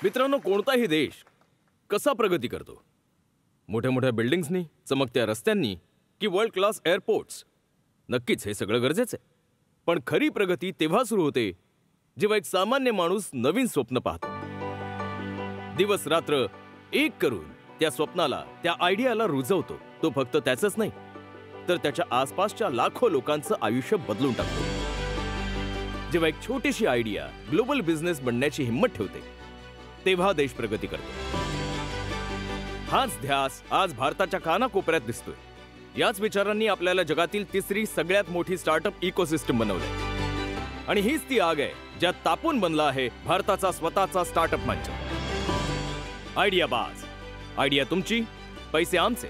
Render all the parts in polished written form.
मित्रांनो, कोणताही देश कसा प्रगती करतो? मोठ्या मोठ्या बिल्डिंग्सनी, चमकत्या रस्त्यांनी की वर्ल्ड क्लास एअरपोर्ट्स? नक्कीच हे सगळं गरजेचं आहे. पण खरी प्रगती तेव्हा सुरू होते जेव्हा एक सामान्य माणूस नवीन स्वप्न पाहतो. दिवस रात्र एक करून त्या स्वप्नाला, त्या आयडियाला रुजवतो. तो फक्त त्याचंच नाही, तर त्याच्या आसपासच्या लाखो लोकांचं आयुष्य बदलून टाकतो. जेव्हा एक छोटीशी आयडिया ग्लोबल बिझनेस बनण्याची हिंमत ठेवते, तेव्हा देश प्रगती करतो. हाच ध्यास आज भारताच्या कानाकोपऱ्यात दिसतोय. याच विचारांनी आपल्याला जगातील तिसरी सगळ्यात मोठी स्टार्टअप इकोसिस्टम बनवलंय. आणि हीच ती आग आहे ज्यात तापून बनला आहे भारताचा स्वतःचा स्टार्टअप मंच. आयडिया बाज. आयडिया तुमची, पैसे आमचे.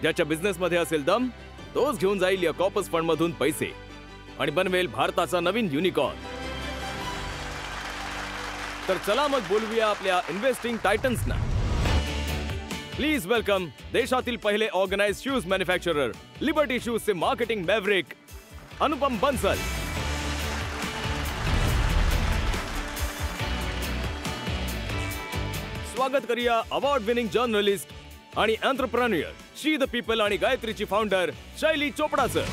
ज्याच्या बिझनेसमध्ये असेल दम, तोच घेऊन जाईल या कॉर्पस फंड मधून पैसे आणि बनवेल भारताचा नवीन युनिकॉर्न. तर चला मग बोलूया आपल्या इन्व्हेस्टिंग टायटन्सना. प्लीज वेलकम देशातील पहिले ऑर्गनाइज्ड शूज मॅन्युफॅक्चरर, लिबर्टी शूजचे मार्केटिंग मॅव्हरिक अनुपम बन्सल. स्वागत करूया अवॉर्ड विनिंग जर्नलिस्ट आणि एंटरप्रेन्युअर, शी द पीपल आणि गायत्रीची फाउंडर शैली चोपडाचं.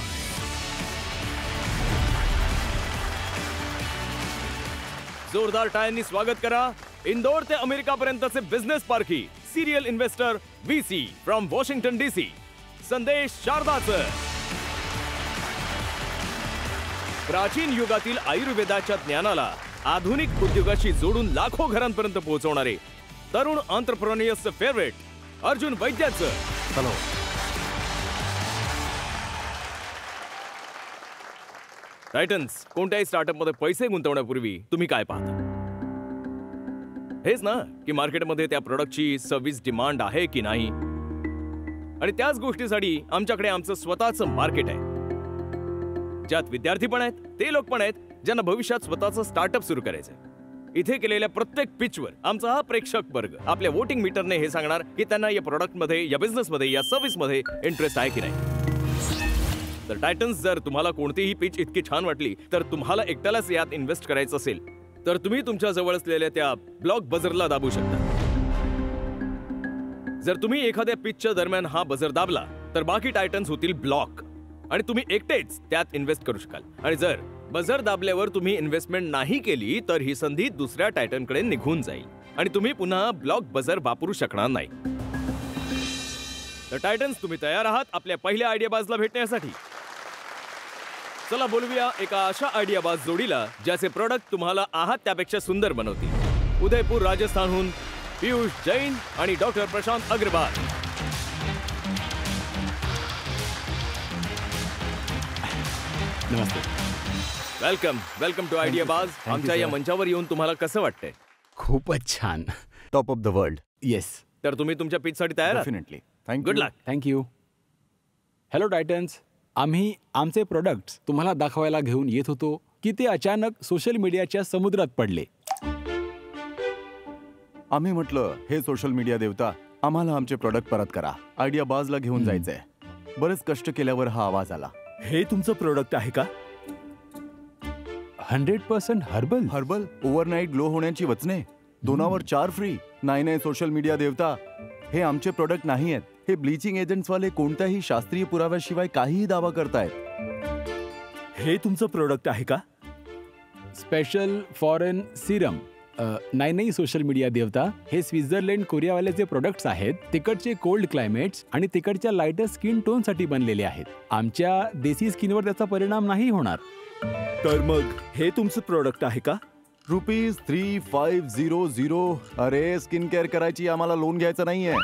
जोरदार टाळ्यांनी स्वागत करा इंदोर ते अमेरिकापर्यंतचे बिझनेस पारखी, serial investor, VC from Washington DC, Sandesh शारदाचं. प्राचीन युगातील आयुर्वेदाच्या ज्ञानाला आधुनिक उद्योगाशी जोडून लाखो घरांपर्यंत पोहोचवणारे तरुण एंटरप्रेन्युअर्सचं फेवरेट अर्जुन वैद्याचं. हॅलो. टायटन्स, कोणत्याही स्टार्टअपमध्ये पैसे गुंतवण्यापूर्वी तुम्ही काय पाहता? हेच ना की मार्केटमध्ये त्या प्रोडक्टची सर्व्हिस डिमांड आहे की नाही. आणि त्याच गोष्टीसाठी आमच्याकडे आमचं स्वतःचं मार्केट आहे, ज्यात विद्यार्थी पण आहेत, ते लोक पण आहेत ज्यांना भविष्यात स्वतःचं स्टार्टअप सुरू करायचंय. इथे केलेल्या प्रत्येक पिचवर आमचा हा प्रेक्षक वर्ग आपल्या वोटिंग मीटरने हे सांगणार की त्यांना या प्रोडक्टमध्ये, या बिझनेसमध्ये, या सर्व्हिसमध्ये इंटरेस्ट आहे की नाही. तर टायटन्स, जर तुम्हाला कोणतीही पिच इतकी छान वाटली, तर तुम्हाला एकट्यालाच यात इन्व्हेस्ट करायचं असेल, तर तुम्ही तुमच्या जवळ असलेल्या त्या ब्लॉक बझरला दाबू शकता. जर तुम्ही एखाद्या पिचच्या दरम्यान हा बझर दाबला, तर बाकी टायटन्स होतील ब्लॉक आणि तुम्ही एकटेच त्यात इन्व्हेस्ट करू शकाल. आणि जर बझर दाबल्यावर तुम्ही इन्व्हेस्टमेंट नाही केली, तर ही संधी दुसऱ्या टायटनकडे निघून जाईल आणि तुम्ही पुन्हा ब्लॉक बझर वापरू शकणार नाही. तर टायटन्स, तुम्ही तयार आहात आपल्या पहिल्या आयडियाबाजला भेटण्यासाठी? चला बोलूया एका अशा आयडियाबाज जोडीला ज्याचे प्रोडक्ट तुम्हाला आहात त्यापेक्षा सुंदर बनवतील. उदयपूर राजस्थानहून पीयूष जैन आणि डॉक्टर प्रशांत अग्रवाल. नमस्ते. Welcome welcome to Ideabaaz. आमच्या या मंचावर येऊन तुम्हाला कसं वाटतंय? खूपच छान. Top of the world. Yes. तर तुम्ही तुमच्या पिचसाठी तयार आहात? Definitely. Thank good luck. Thank you. Hello titans, आम्ही आमचे प्रोडक्ट्स तुम्हाला दाखवायला घेऊन येत होतो की ते अचानक सोशल मीडियाच्या समुद्रात पडले. आम्ही म्हटलं, हे सोशल मीडिया देवता, आम्हाला आमचे प्रोडक्ट परत करा. आयडिया बाजला घेऊन जायचंय. बरेच कष्ट केल्यावर हा आवाज आला. हे तुमचं प्रोडक्ट आहे का? 100% हर्बल. हर्बल ओव्हरनाईट ग्लो होण्याची वचने, 2वर 4 फ्री. नाही सोशल मीडिया देवता, हे आमचे प्रोडक्ट नाही आहेत. हे ब्लीचिंग एजंट्सवाले कोणत्याही शास्त्रीय पुराव्याशिवाय काहीही दावा करतायत. हे तुमचं प्रोडक्ट आहे का? Special foreign Serum. नाही सोशल मीडिया देवता, हे स्वित्झर्लंड, कोरियावाल्याचे प्रोडक्ट्स आहेत. तिकडचे कोल्ड क्लायमेट्स आणि तिकडच्या लाइटर स्किन टोनसाठी बनलेले आहेत. आमच्या देसी स्किनवर त्याचा परिणाम नाही होणार. तर मग हे तुमचं प्रोडक्ट आहे का? ₹3500. अरे, स्किन केअर करायची, आम्हाला लोन घ्यायचं नाहीये.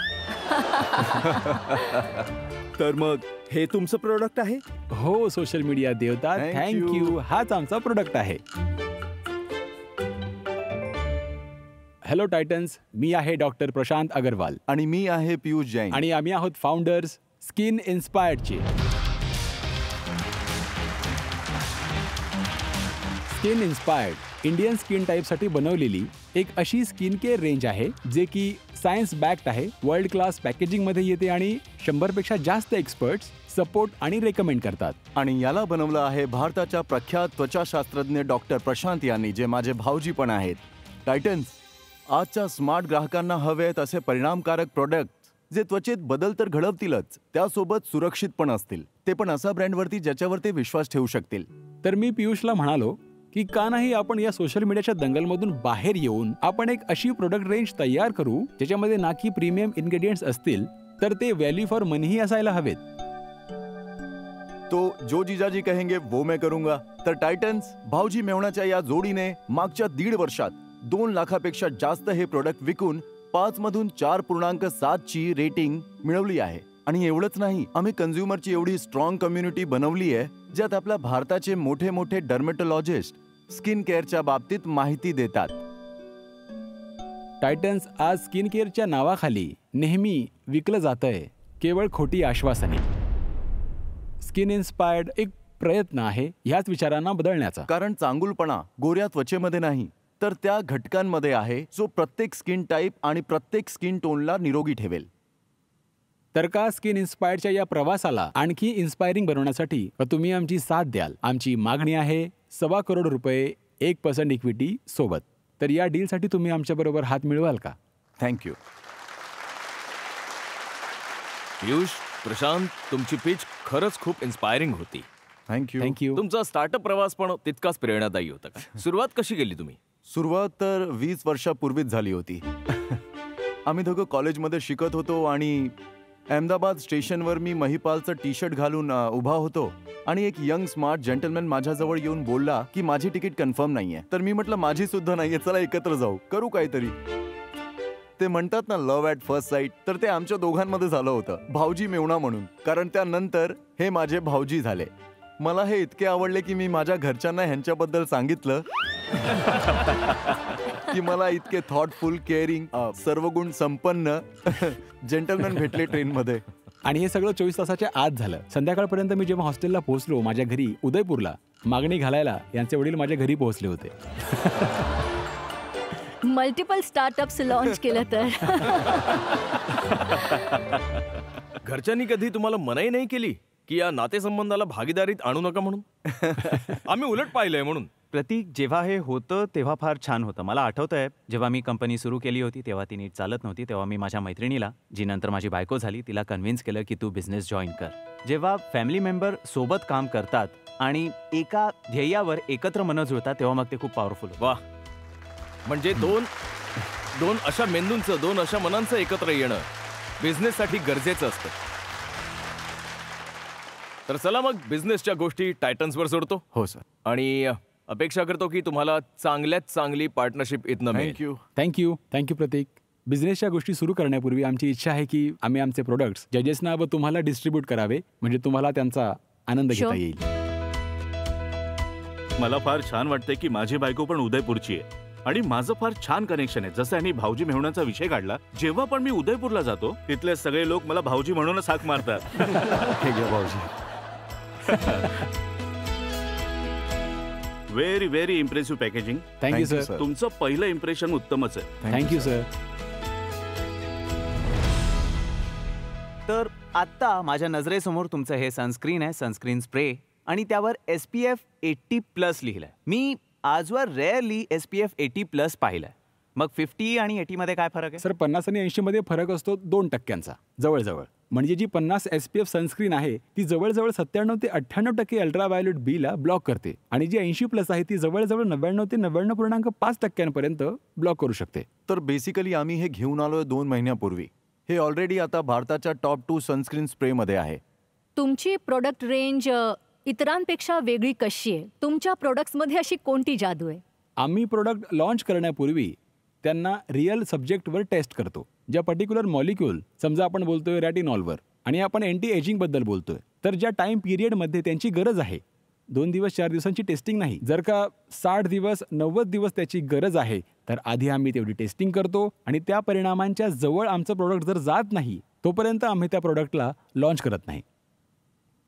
तर मग हे तुमचं प्रोडक्ट आहे? हो सोशल मीडिया देवता, थँक्यू. हाच आमचा प्रोडक्ट आहे. हॅलो टायटन्स, मी आहे डॉक्टर प्रशांत अग्रवाल. आणि मी आहे पीयूष जैन. आणि आम्ही आहोत फाउंडर्स स्किन इन्स्पायर्डचे. स्किन इन्स्पायर्ड इंडियन स्किन टाईपसाठी बनवलेली एक अशी स्किन केअर रेंज आहे जे की सायन्स बॅक्ड आहे, वर्ल्ड क्लास पॅकेजिंगमध्ये येते आणि 100पेक्षा जास्त एक्सपर्ट्स सपोर्ट आणि रेकमेंड करतात. आणि याला बनवलं आहे भारताच्या प्रख्यात त्वचाशास्त्रज्ञ डॉक्टर प्रशांत यांनी, जे माझे भाऊजी पण आहेत. टायटन्स, आजच्या स्मार्ट ग्राहकांना हवे आहेत असे परिणामकारक प्रोडक्ट जे त्वचेत बदल तर घडवतीलच, त्यासोबत सुरक्षित पण असतील, ते पण असा ब्रँडवरती ज्याच्यावर ते विश्वास ठेवू शकतील. तर मी पियुषला म्हणालो की का नाही आपण या सोशल मीडियाच्या दंगलमधून बाहेर येऊन आपण एक अशी प्रोडक्ट रेंज तयार करू ज्याच्यामध्ये ना की प्रीमियम इन्ग्रेडियंट्स असतील तर ते व्हॅल्यू फॉर मनीही असायला हवेत. तो जो जीजाजी कहेंगे वो मैं करूंगा. तर टायटन्स, भाऊजी मेवणाच्या या जोडीने मागच्या 1.5 वर्षात 2 लाखापेक्षा जास्त हे प्रोडक्ट विकून 5 मधून 4.7 ची रेटिंग मिळवली आहे. आणि एवढंच नाही, आम्ही कन्झ्युमरची एवढी स्ट्रॉंग कम्युनिटी बनवली आहे ज्यात आपल्या भारताचे मोठे मोठे डर्मेटोलॉजिस्ट स्किन केअरच्या बाबतीत माहिती देतात. टायटन्स आज स्किन केअरच्या नावाखाली नेहमी विकलं जातंय केवळ खोटी आश्वासने. स्किन इन्स्पायर्ड एक प्रयत्न आहे ह्याच विचारांना बदलण्याचा. कारण चांगुलपणा गोऱ्या त्वचेमध्ये नाही, तर त्या घटकांमध्ये आहे जो प्रत्येक स्किन टाईप आणि प्रत्येक स्किन टोनला निरोगी ठेवेल. तर का स्किन इन्स्पायर्डच्या या प्रवासाला आणखी इन्स्पायरिंग बनवण्यासाठी तुम्ही आमची साथ द्याल. आमची मागणी आहे ₹1.25 करोड 1% इक्विटी सोबत. तर या डीलसाठी तुम्ही आमच्याबरोबर हात मिळवाल का? थँक्यू. पियुष, प्रशांत, तुमची पिच खरंच खूप इन्स्पायरिंग होती. थँक्यू. थँक्यू. तुमचा स्टार्टअप प्रवास पण तितकाच प्रेरणादायी होता का? सुरुवात कशी केली तुम्ही? सुरुवात तर 20 वर्षापूर्वीच झाली होती. आम्ही दोघं कॉलेजमध्ये शिकत होतो आणि अहमदाबाद स्टेशनवर मी महिपालचं टी शर्ट घालून उभा होतो आणि एक यंग स्मार्ट जेंटलमॅन माझ्याजवळ येऊन बोलला की माझी तिकीट कन्फर्म नाहीये. तर मी म्हटलं माझी सुद्धा नाहीये, चला एकत्र जाऊ, करू काहीतरी. ते म्हणतात ना लव्ह ॲट फर्स्ट साईट, तर ते आमच्या दोघांमध्ये झालं होतं, भाऊजी मेवणा म्हणून. कारण त्यानंतर हे माझे भाऊजी झाले. मला हे इतके आवडले की मी माझ्या घरच्यांना ह्यांच्याबद्दल सांगितलं की मला इतके थॉटफुल, केअरिंग, सर्व गुण संपन्न जेंटलमॅन भेटले ट्रेनमध्ये. आणि हे सगळं 24 तासाच्या आत झालं. संध्याकाळपर्यंत मी जेव्हा हॉस्टेलला पोहोचलो माझ्या घरी उदयपूरला, मागणी घालायला यांचे वडील माझ्या घरी पोहोचले होते. मल्टिपल स्टार्टअप्स लॉन्च केलं तर. घरच्यांनी कधी तुम्हाला मनाई नाही केली की या नातेसंबंधाला भागीदारीत आणू नका म्हणून? आम्ही उलट पाहिलंय म्हणून. प्रतीक, जेव्हा हे होतं तेव्हा फार छान होतं. मला आठवतंय जेव्हा मी कंपनी सुरू केली होती तेव्हा ती नीट चालत नव्हती. तेव्हा मी माझ्या मैत्रिणीला, जी नंतर माझी बायको झाली, तिला कन्व्हिन्स केलं की तू बिझनेस जॉईन कर. जेव्हा फॅमिली मेंबर सोबत काम करतात आणि एका ध्येयावर एकत्र मनं जुळतात तेव्हा मग ते खूप पॉवरफुल होतं. वा, म्हणजे दोन अशा मेंदूंचं, 2 अशा मनांचं एकत्र येणं बिझनेससाठी गरजेचं असतं. तर चला मग बिझनेसच्या गोष्टी टायटन्सवर सोडतो. हो सर. आणि अपेक्षा करतो की तुम्हाला चांगल्यात चांगली पार्टनरशिप इथनं मिळेल. थँक्यू. थँक्यू प्रतीक. बिझनेसच्या गोष्टी सुरू करण्यापूर्वी आमची इच्छा आहे की आम्ही आमचे प्रोडक्ट्स जजेसना व तुम्हाला डिस्ट्रीब्यूट करावे, म्हणजे तुम्हाला त्यांचा आनंद घेता Sure. येईल. मला फार छान वाटतंय की माझी बायको पण उदयपूरची आहे आणि माझं फार छान कनेक्शन आहे. जसं यांनी भाऊजी मेहण्याचा विषय काढला, जेव्हा पण मी उदयपूरला जातो तिथले सगळे लोक मला भाऊजी म्हणूनच हाक मारतात. हे घ्या भाऊजी. Very very impressive packaging. Thank you Thank you, sir. sir. तुमचं पहिलं इम्प्रेशन उत्तमच आहे. Thank you sir. तर आत्ता माझ्या नजरेसमोर तुमचं हे सनस्क्रीन आहे, सनस्क्रीन स्प्रे, आणि त्यावर SPF 80+ लिहिलंय. मी आजवर रेअरली SPF 80+ पाहिलंय. मग 50 आणि 80 मध्ये काय फरक आहे? सर 50 आणि 80 मध्ये फरक असतो 2% जवळजवळ. म्हणजे जी 50 SPF सनस्क्रीन आहे ती जवळजवळ 97 ते 98% अल्ट्राव्हायोलेट बीला ब्लॉक करते आणि जी 80+ आहे ती जवळजवळ 99 ते 99.5% ब्लॉक करू शकते. तर बेसिकली आम्ही हे घेऊन आलोय 2 महिन्यापूर्वी. हे ऑलरेडी आता भारताच्या टॉप 2 सनस्क्रीन स्प्रेमध्ये आहे. तुमची प्रोडक्ट रेंज इतरांपेक्षा वेगळी कशी आहे? तुमच्या प्रोडक्ट्समध्ये अशी कोणती जादू आहे? आम्ही प्रोडक्ट लॉन्च करण्यापूर्वी त्यांना रिअल सब्जेक्टवर टेस्ट करतो. ज्या पर्टिक्युलर मॉलिक्यूल, समजा आपण बोलतोय रॅटिनॉलवर आणि आपण अँटी एजिंगबद्दल बोलतोय, तर ज्या टाईम पिरियडमध्ये त्यांची गरज आहे, 2 दिवस 4 दिवसांची टेस्टिंग नाही. जर का 60 दिवस 90 दिवस त्याची गरज आहे तर आधी आम्ही तेवढी टेस्टिंग करतो आणि त्या परिणामांच्या जवळ आमचं प्रोडक्ट जर जात नाही तोपर्यंत आम्ही त्या प्रोडक्टला लॉन्च करत नाही.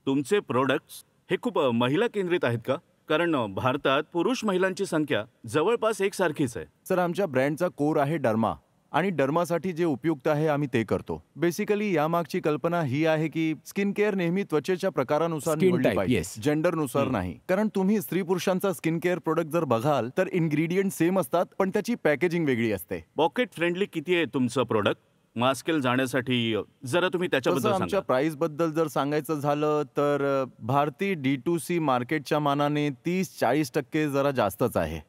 तुमचे प्रोडक्ट्स हे खूप महिला केंद्रित आहेत का? कारण भारतात पुरुष महिलांची संख्या जवळपास एकसारखीच आहे. सर आमच्या ब्रँडचा कोर आहे डर्मा आणि डर्मासाठी जे उपयुक्त आहे आम्ही ते करतो. बेसिकली यामागची कल्पना ही आहे की स्किन केअर नेहमी त्वचेच्या प्रकारानुसार Skin निवडली type, पाहिजे, yes. जेंडरनुसार नाही. कारण तुम्ही स्त्री पुरुषांचा स्किन केअर प्रोडक्ट जर बघाल तर इन्ग्रेडियंट सेम असतात, पण त्याची पॅकेजिंग वेगळी असते. पॉकेट फ्रेंडली किती आहे तुमचं प्रोडक्ट मास्केल जाण्यासाठी? जरा तुम्ही तसं त्याच्याबद्दल आमच्या सांगा. प्राइस बद्दल जर सांगायचं झालं तर भारतीय D2C मार्केटच्या मानाने 30-40% जरा जास्तच आहे.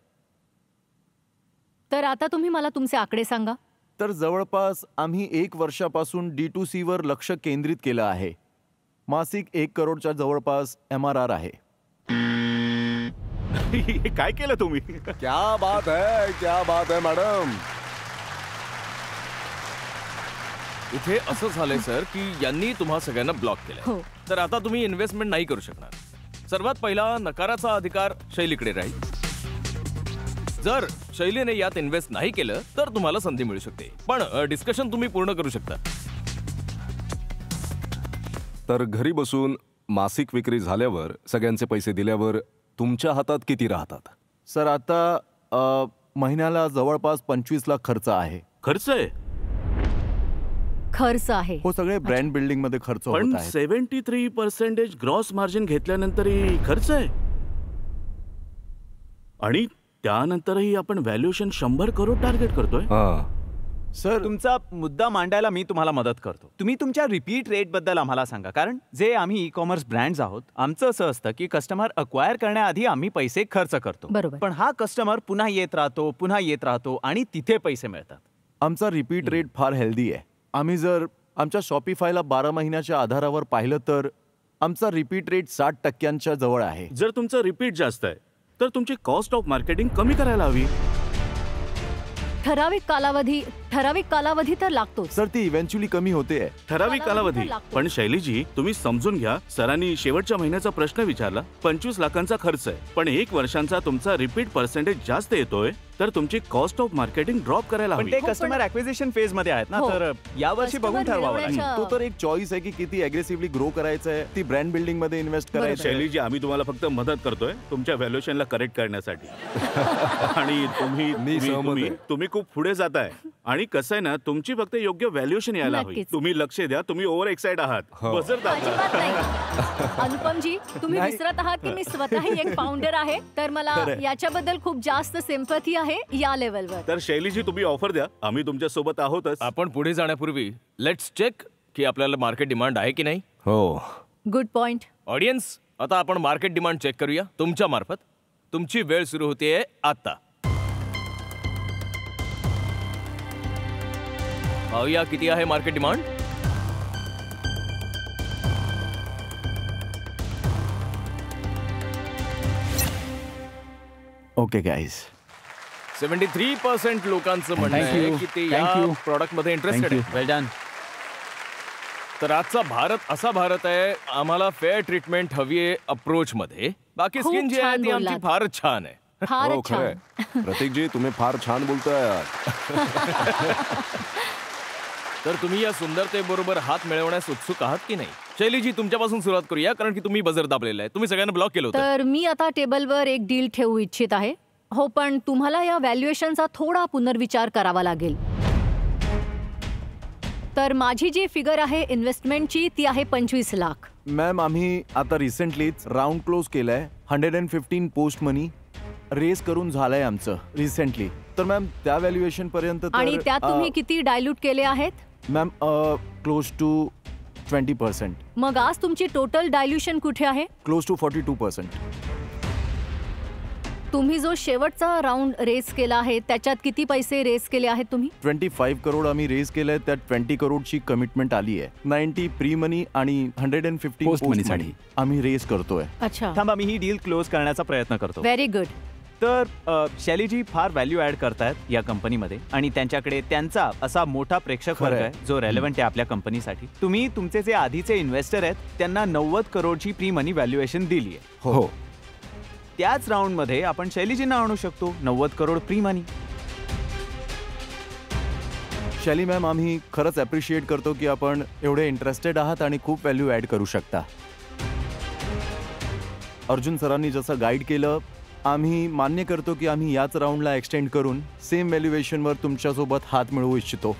तर आता तुम्ही मला तुमचे आकडे सांगा. तर जवळपास आम्ही 1 वर्षापासून D2C वर लक्ष केंद्रित केलं आहे. मासिक 1 करोडच्या जवळपास MRR आहे. हे काय केलं तुम्ही? क्या बात है मॅडम. इथे असं झालंय सर की यांनी तुम्हा सगळ्यांना ब्लॉक केलंय. हो. तर आता तुम्ही इन्व्हेस्टमेंट नाही करू शकणार. सर्वात पहिला नकाराचा अधिकार शैलीकडे राहील. जर शैलीने यात इन्व्हेस्ट नाही केलं तर तुम्हाला संधी मिळू शकते, पण डिस्कशन तुम्ही पूर्ण करू शकता. तर घरी बसून मासिक विक्री झाल्यावर सगळ्यांचे पैसे दिल्यावर तुमच्या हातात किती राहतात? सर आता महिन्याला जवळपास 25 लाख खर्च आहे. खर्च आहे? खर्च आहे. हो, सगळे ब्रँड बिल्डिंग मध्ये खर्च पण होत आहे. 73% ग्रॉस मार्जिन घेतल्यानंतरही खर्च आहे, आणि त्यानंतरही आपण व्हॅल्युएशन 100 करोड टार्गेट करतोय. सर तुमचा मुद्दा मांडायला मी तुम्हाला मदत करतो. तुम्ही तुमच्या रिपीट रेट बद्दल आम्हाला सांगा, कारण जे आम्ही ई-कॉमर्स ब्रँड्स आहोत, आमचं असं असतं की कस्टमर अक्वायर करण्याआधी आम्ही पैसे खर्च करतो. बरोबर. पण हा कस्टमर पुन्हा येत राहतो आणि तिथे पैसे मिळतात. आमचा रिपीट रेट फार हेल्दी आहे. आम्ही जर आमच्या शॉपिफायला 12 महिन्याच्या आधारावर पाहिलं तर आमचा रिपीट रेट 60% जवळ आहे. जर तुमचं रिपीट जास्त आहे तर तुमची कॉस्ट ऑफ मार्केटिंग कमी करायला हवी. ठराविक कालावधी तर लागतोच. सर ती इव्हेंच्युअली कमी होते. ठराविक कालावधी. लागतो. पण शैलीजी, तुम्ही समजून घ्या, सरांनी शेवटच्या महिन्याचा प्रश्न विचारला. 25 लाखांचा खर्च आहे, पण 1 वर्षांचा तुमचा रिपीट पर्सेंटेज जास्त येतोय, तर तुमची कॉस्ट ऑफ मार्केटिंग ड्रॉप करायला पण हवी. ते हो, पण- कस्टमर ऍक्विजिशन फेज मध्ये आहेत ना, हो. तर यावर्षी बघून Customer ठरवावं लागेल. मिळवण्याच्या- तो तर एक चॉईस आहे की किती अग्रेसिव्हली ग्रो करायचं आहे, ती ब्रँड बिल्डिंग मध्ये इन्व्हेस्ट करायचं आहे. शैलीजी, आम्ही तुम्हाला फक्त मदत करतोय तुमच्या व्हॅल्युएशनला करेक्ट करण्यासाठी. आणि तुम्ही खूप पुढे जाताय, आणि कसं आहे ना, तुमची फक्त योग्य व्हॅल्युएशन यायला हवी. नक्कीच. तुम्ही लक्ष द्या, तुम्ही ओव्हर एक्साइट आहात. बजर दाखवा. अजिबात नाही. अनुपमजी, तुम्ही नाही. विसरत आहात की मी स्वतःही एक फाउंडर आहे, तर मला खरंय. याच्याबद्दल खूप जास्त सिम्पथी आहे या लेवलवर. तर शैलीजी, तुम्ही ऑफर द्या, आम्ही तुमच्या सोबत आहोतच. आपण पुढे जाण्यापूर्वी लेट्स चेक की आपल्याला मार्केट डिमांड आहे की नाही. हो. Good point. ऑडियन्स, आता आपण मार्केट डिमांड चेक करूया तुमच्या मार्फत. तुमची वेळ सुरू होतीये आता. पाहूया किती आहे मार्केट डिमांड. Okay guys. 73% लोकांचं म्हणणं Thank आहे you. की ते Thank या you. प्रॉडक्ट मध्ये इंटरेस्टेड Thank you. आहे. वेल डन. तर आजचा भारत असा भारत आहे, आम्हाला फेअर ट्रीटमेंट हवी आहे अप्रोच मध्ये. बाकी खूप स्किन जी आहे छान ती आमची बोललात. फारच छान आहे. हो फारच खरंय. छान. प्रतीकजी, तुम्ही फार छान बोलताय. तर तुम्ही या सुंदरतेबरोबर हात मिळवण्यास उत्सुक आहात की नाही? शैलीजी, तुमच्यापासून सुरुवात करूया, कारण की तुम्ही बजर दाबलेला आहे. तुम्ही सगळ्यांना ब्लॉक केलं होतं. तर मी आता टेबलवर एक डील ठेवू इच्छित आहे. हो, पण तुम्हाला या व्हॅल्युएशनचा थोडा पुनर्विचार करावा लागेल. तर माझी जी फिगर आहे इन्व्हेस्टमेंटची, ती आहे 25 लाख. मॅम, आम्ही आता रिसेंटलीच राऊंड क्लोज केलाय. 115 पोस्ट मनी रेस करून झालंय आमचं रिसेंटली. तर मॅम, त्या व्हॅल्युएशन पर्यंत आणि त्यात तुम्ही किती डायल्यूट केले आहेत? Ma'am, close to 20%. मग आज तुमची टोटल डायल्युशन कुठे आहे? Close to 42%. तुम्ही जो शेवटचा राऊंड रेस केला आहे, त्याच्यात किती पैसे रेस केले आहेत तुम्ही? 25 करोड आम्ही रेस केलंय. त्यात 20 करोडची कमिटमेंट आली आहे. 90 प्री मनी आणि 115 Post money पोस्ट साठी. मनी आम्ही रेस करतोय. अच्छा, थांबा, मी ही डील क्लोज करण्याचा प्रयत्न करतो. Very good. तर शैलीजी फार व्हॅल्यू ऍड करतायत या कंपनीमध्ये, आणि त्यांच्याकडे त्यांचा असा मोठा प्रेक्षक वर्ग खरंय. आहे जो रेलेव्हंट आहे आपल्या कंपनीसाठी. तुम्ही तुमचे जे आधीचे इन्व्हेस्टर आहेत त्यांना 90 करोडची प्री मनी व्हॅल्युएशन दिली आहे. हो. त्याच राऊंड मध्ये आपण शैलीजींना आणू शकतो 90 करोड प्री मनी. शैली मॅम, आम्ही खरंच अप्रिशिएट करतो की आपण एवढे इंटरेस्टेड आहात आणि खूप व्हॅल्यू ऍड करू शकता. अर्जुन सरांनी जसं गाईड केलं आम्ही मान्य करतो की आम्ही याच राऊंडला एक्सटेंड करून सेम व्हॅल्युएशनवर तुमच्यासोबत हात मिळवू इच्छितो.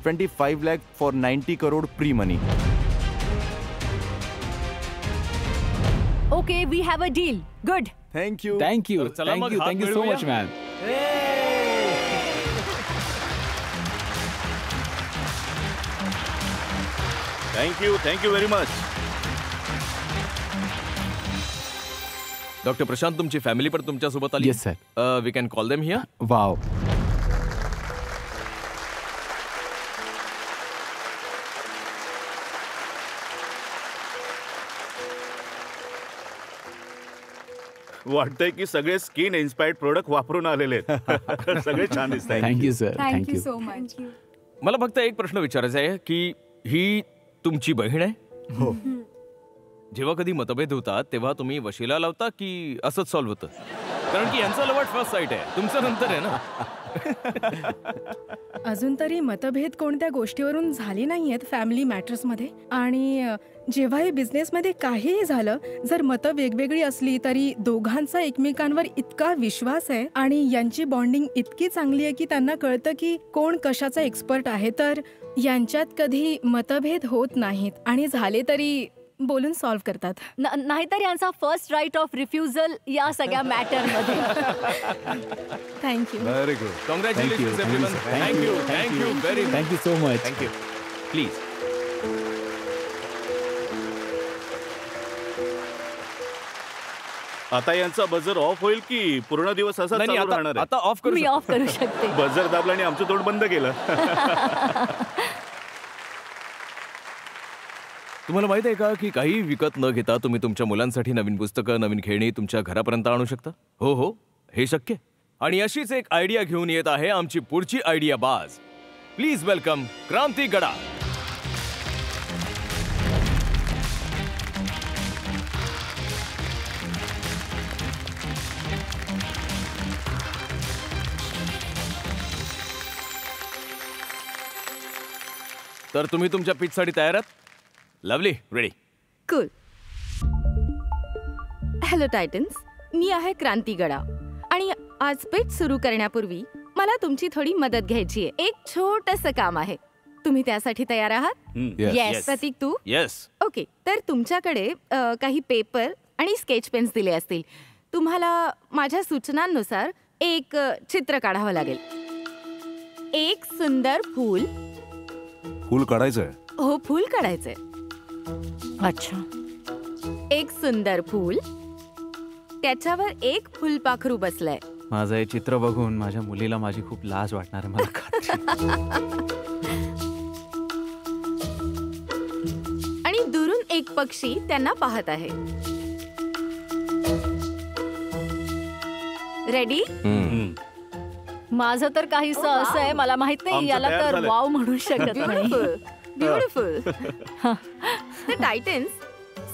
25 lakh for 90 crore pre money. Okay, we have a deal. Good. Thank you. Thank you तर चला मग हात थँक्यू सो मिळवूया. Much ma'am. Thank you very much. Doctor Prashant, तुमची फॅमिली पण तुमच्यासोबत आली. Yes sir. We can call them here. Wow. वाटतंय की सगळे स्किन इन्स्पायर्ड प्रोडक्ट वापरून आलेले आहेत. सगळे छान दिसतात. Thank you sir. Thank you so much. मला फक्त एक प्रश्न विचारायचा आहे की ही तुमची बहीण आहे? हो. जेव्हा कधी मतभेद होतात तेव्हा तुम्ही वशिला लावता की असंच सॉल्व्ह होतं? कारण की यांचं लवट फर्स्ट साईट आहे, तुमचं नंतर आहे ना. अजून तरी मतभेद कोणत्या गोष्टीवरून झाली नाहीयेत फॅमिली मॅटर्समध्ये. आणि जेव्हाही बिझनेसमध्ये काहीही झालं, जर मतं वेगवेगळी असली तरी दोघांचा एकमेकांवर इतका विश्वास आहे आणि यांची बॉन्डिंग इतकी चांगली आहे की त्यांना कळतं की कोण कशाचा एक्सपर्ट आहे. तर यांच्यात कधी मतभेद होत नाहीत आणि झाले तरी बोलून सॉल्व्ह करतात. नाहीतर यांचा फर्स्ट राईट ऑफ रिफ्युजल या सगळ्या मॅटर मध्ये. Thank you. Very good. Congratulations everyone. Thank you very much. Thank you so much. Thank you. Please. आता यांचा बजर ऑफ होईल की पूर्ण दिवस असा नाही, चालू राहणार आता आहे? ऑफ करू मी शकतो. ऑफ करू शकते. बजर दाबला आणि आमचं तोंड बंद केलं. तुम्हाला माहित आहे का की काही विकत न घेता तुम्ही तुमच्या मुलांसाठी नवीन पुस्तकं, नवीन खेळणी तुमच्या घरापर्यंत आणू शकता? हो, हे शक्य. आणि अशीच एक आयडिया घेऊन येत आहे आमची पुढची आयडिया बाज. प्लीज वेलकम क्रांती गडा. तर तुम्ही तुमच्या पिचसाठी तयार आहात? Lovely, ready. Cool. Hello titans, मी आहे क्रांती गडा आणि आज पिच सुरू करण्यापूर्वी मला तुमची थोडी मदत घ्यायची आहे. एक छोटंसं काम आहे. तुम्ही त्यासाठी तयार आहात? येस. प्रतीक, तू? येस. ओके, तर तुमच्याकडे काही पेपर आणि स्केच पेन्स दिले असतील. तुम्हाला माझ्या सूचनांनुसार एक चित्र काढावं लागेल. एक सुंदर फूल. फुल काढायचंय? हो, फूल काढायचंय. अच्छा. एक सुंदर फूल, त्याच्यावर एक फुलपाखरू बसलंय. माझं हे चित्र बघून माझ्या मुलीला माझी खूप लाज वाटणार आहे, मला खात्री. आणि दुरून एक पक्षी त्यांना पाहत आहे. रेडी? माझं तर काहीसं असं आहे, मला माहित नाही आमचं याला तयार तर झालंय. वाव म्हणू शकत नाही. ब्युटिफुल. तर टायटन्स,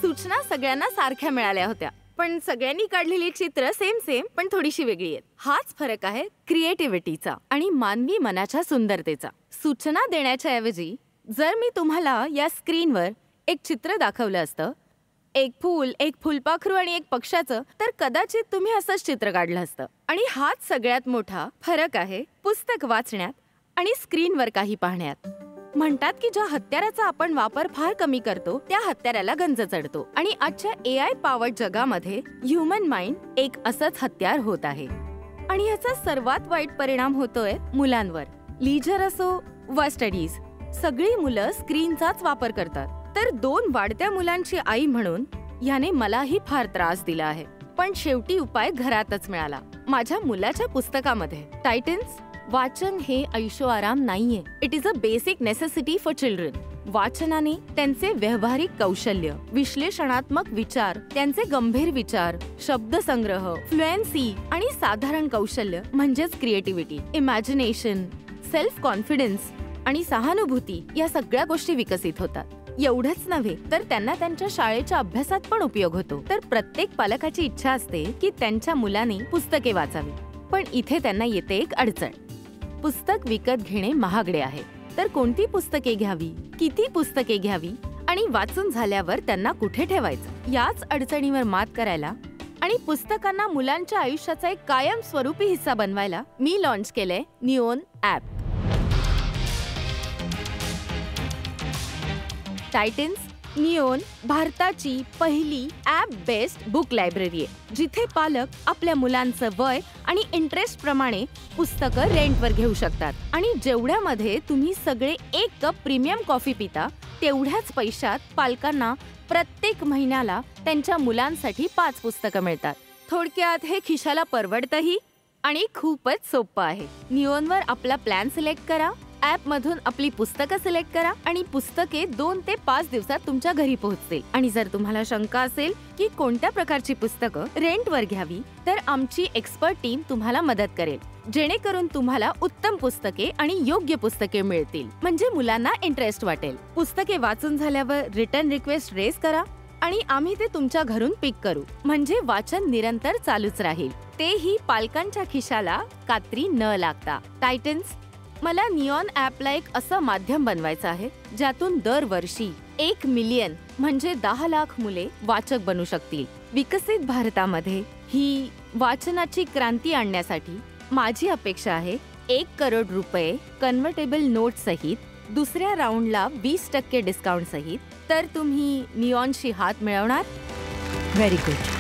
सूचना सगळ्यांना सारख्या मिळाल्या होत्या, पण सगळ्यांनी काढलेली चित्र सेम पण थोडीशी वेगळी आहेत. हाच फरक आहे क्रिएटिव्हिटीचा आणि मानवी मनाच्या सुंदरतेचा. सूचना देण्याच्या ऐवजी जर मी तुम्हाला या स्क्रीनवर एक चित्र दाखवलं असतं, एक फूल, एक फुलपाखरू आणि एक पक्षाचं, तर कदाचित तुम्ही असंच चित्र काढलं असतं. आणि हाच सगळ्यात मोठा फरक आहे पुस्तक वाचण्यात आणि स्क्रीनवर काही पाहण्यात. म्हणतात की ज्या हत्याराचा आपण वापर फार कमी करतो त्या हत्याराला गंज चढतो. आणि आजच्या AI पावर्ड जगामध्ये ह्युमन माइंड एक असंच हत्यार होत आहे. आणि याचा सर्वात वाईट परिणाम होतोय मुलांवर. लीजर असो वा स्टडीज, सगळी मुलं स्क्रीनचाच वापर करतात. तर 2 वाढत्या मुलांची आई म्हणून याने मलाही फार त्रास दिला आहे. पण शेवटी उपाय घरातच मिळाला, माझ्या मुलाच्या पुस्तकामध्ये. टायटन्स, वाचन हे ऐशो आराम नाहीये. It is a basic necessity for children. वाचनाने त्यांचे व्यावहारिक कौशल्य, विश्लेषणात्मक विचार, त्यांचे गंभीर विचार, शब्दसंग्रह, फ्लुएन्सी आणि साधारण कौशल्य म्हणजेच क्रिएटिव्हिटी, इमॅजिनेशन, सेल्फ कॉन्फिडन्स आणि सहानुभूती या सगळ्या गोष्टी विकसित होतात. एवढंच नव्हे तर त्यांना त्यांच्या शाळेच्या अभ्यासात पण उपयोग होतो. तर प्रत्येक पालकाची इच्छा असते की त्यांच्या मुलाने पुस्तके वाचावी. पण इथे त्यांना येते एक अडचण. पुस्तक विकत घेणे महागडे आहे. तर कोणती पुस्तके घ्यावी, किती पुस्तके घ्यावी आणि वाचून झाल्यावर त्यांना कुठे ठेवायचं, याच अडचणीवर मात करायला आणि पुस्तकांना मुलांच्या आयुष्याचा एक कायमस्वरूपी हिस्सा बनवायला मी लॉन्च केलंय निओन ॲप. टायटन्स, निओन भारताची पहिली ॲप बेस्ड बुक लायब्ररी आहे, जिथे पालक आपल्या मुलांचं वय आणि इंटरेस्ट प्रमाणे पुस्तकं रेंटवर घेऊ शकतात. आणि जेवढ्यामध्ये तुम्ही सगळे 1 कप प्रीमियम कॉफी पिता, तेवढ्याच पैशात पालकांना प्रत्येक महिन्याला त्यांच्या मुलांसाठी 5 पुस्तकं मिळतात. थोडक्यात हे खिशाला परवडतंही आणि खूपच सोपं आहे. निओनवर आपला प्लॅन सिलेक्ट करा, ॲपमधून आपली पुस्तकं सिलेक्ट करा आणि पुस्तके 2 ते 5 दिवसात तुमच्या घरी पोहोचतील. आणि जर तुम्हाला शंका असेल की कोणत्या प्रकारची पुस्तकं रेंटवर घ्यावी, तर आमची एक्सपर्ट टीम तुम्हाला मदत करेल, जेणेकरून तुम्हाला उत्तम पुस्तके आणि योग्य पुस्तके मिळतील, म्हणजे मुलांना इंटरेस्ट वाटेल. पुस्तके वाचून झाल्यावर रिटर्न रिक्वेस्ट रेज करा आणि आम्ही ते तुमच्या घरून पिक करू, म्हणजे वाचन निरंतर चालूच राहील, तेही पालकांच्या खिशाला कात्री न लागता. टायटन्स, मला निओन ॲपला एक असं माध्यम बनवायचं आहे ज्यातून दरवर्षी 1 मिलियन म्हणजे 10 लाख मुले वाचक बनू शकतील. विकसित भारतामध्ये ही वाचनाची क्रांती आणण्यासाठी माझी अपेक्षा आहे 1 करोड रुपये कन्व्हर्टेबल नोट सहित, दुसऱ्या राऊंडला 20% डिस्काउंट सहित. तर तुम्ही निओनशी हात मिळवणार? Very good.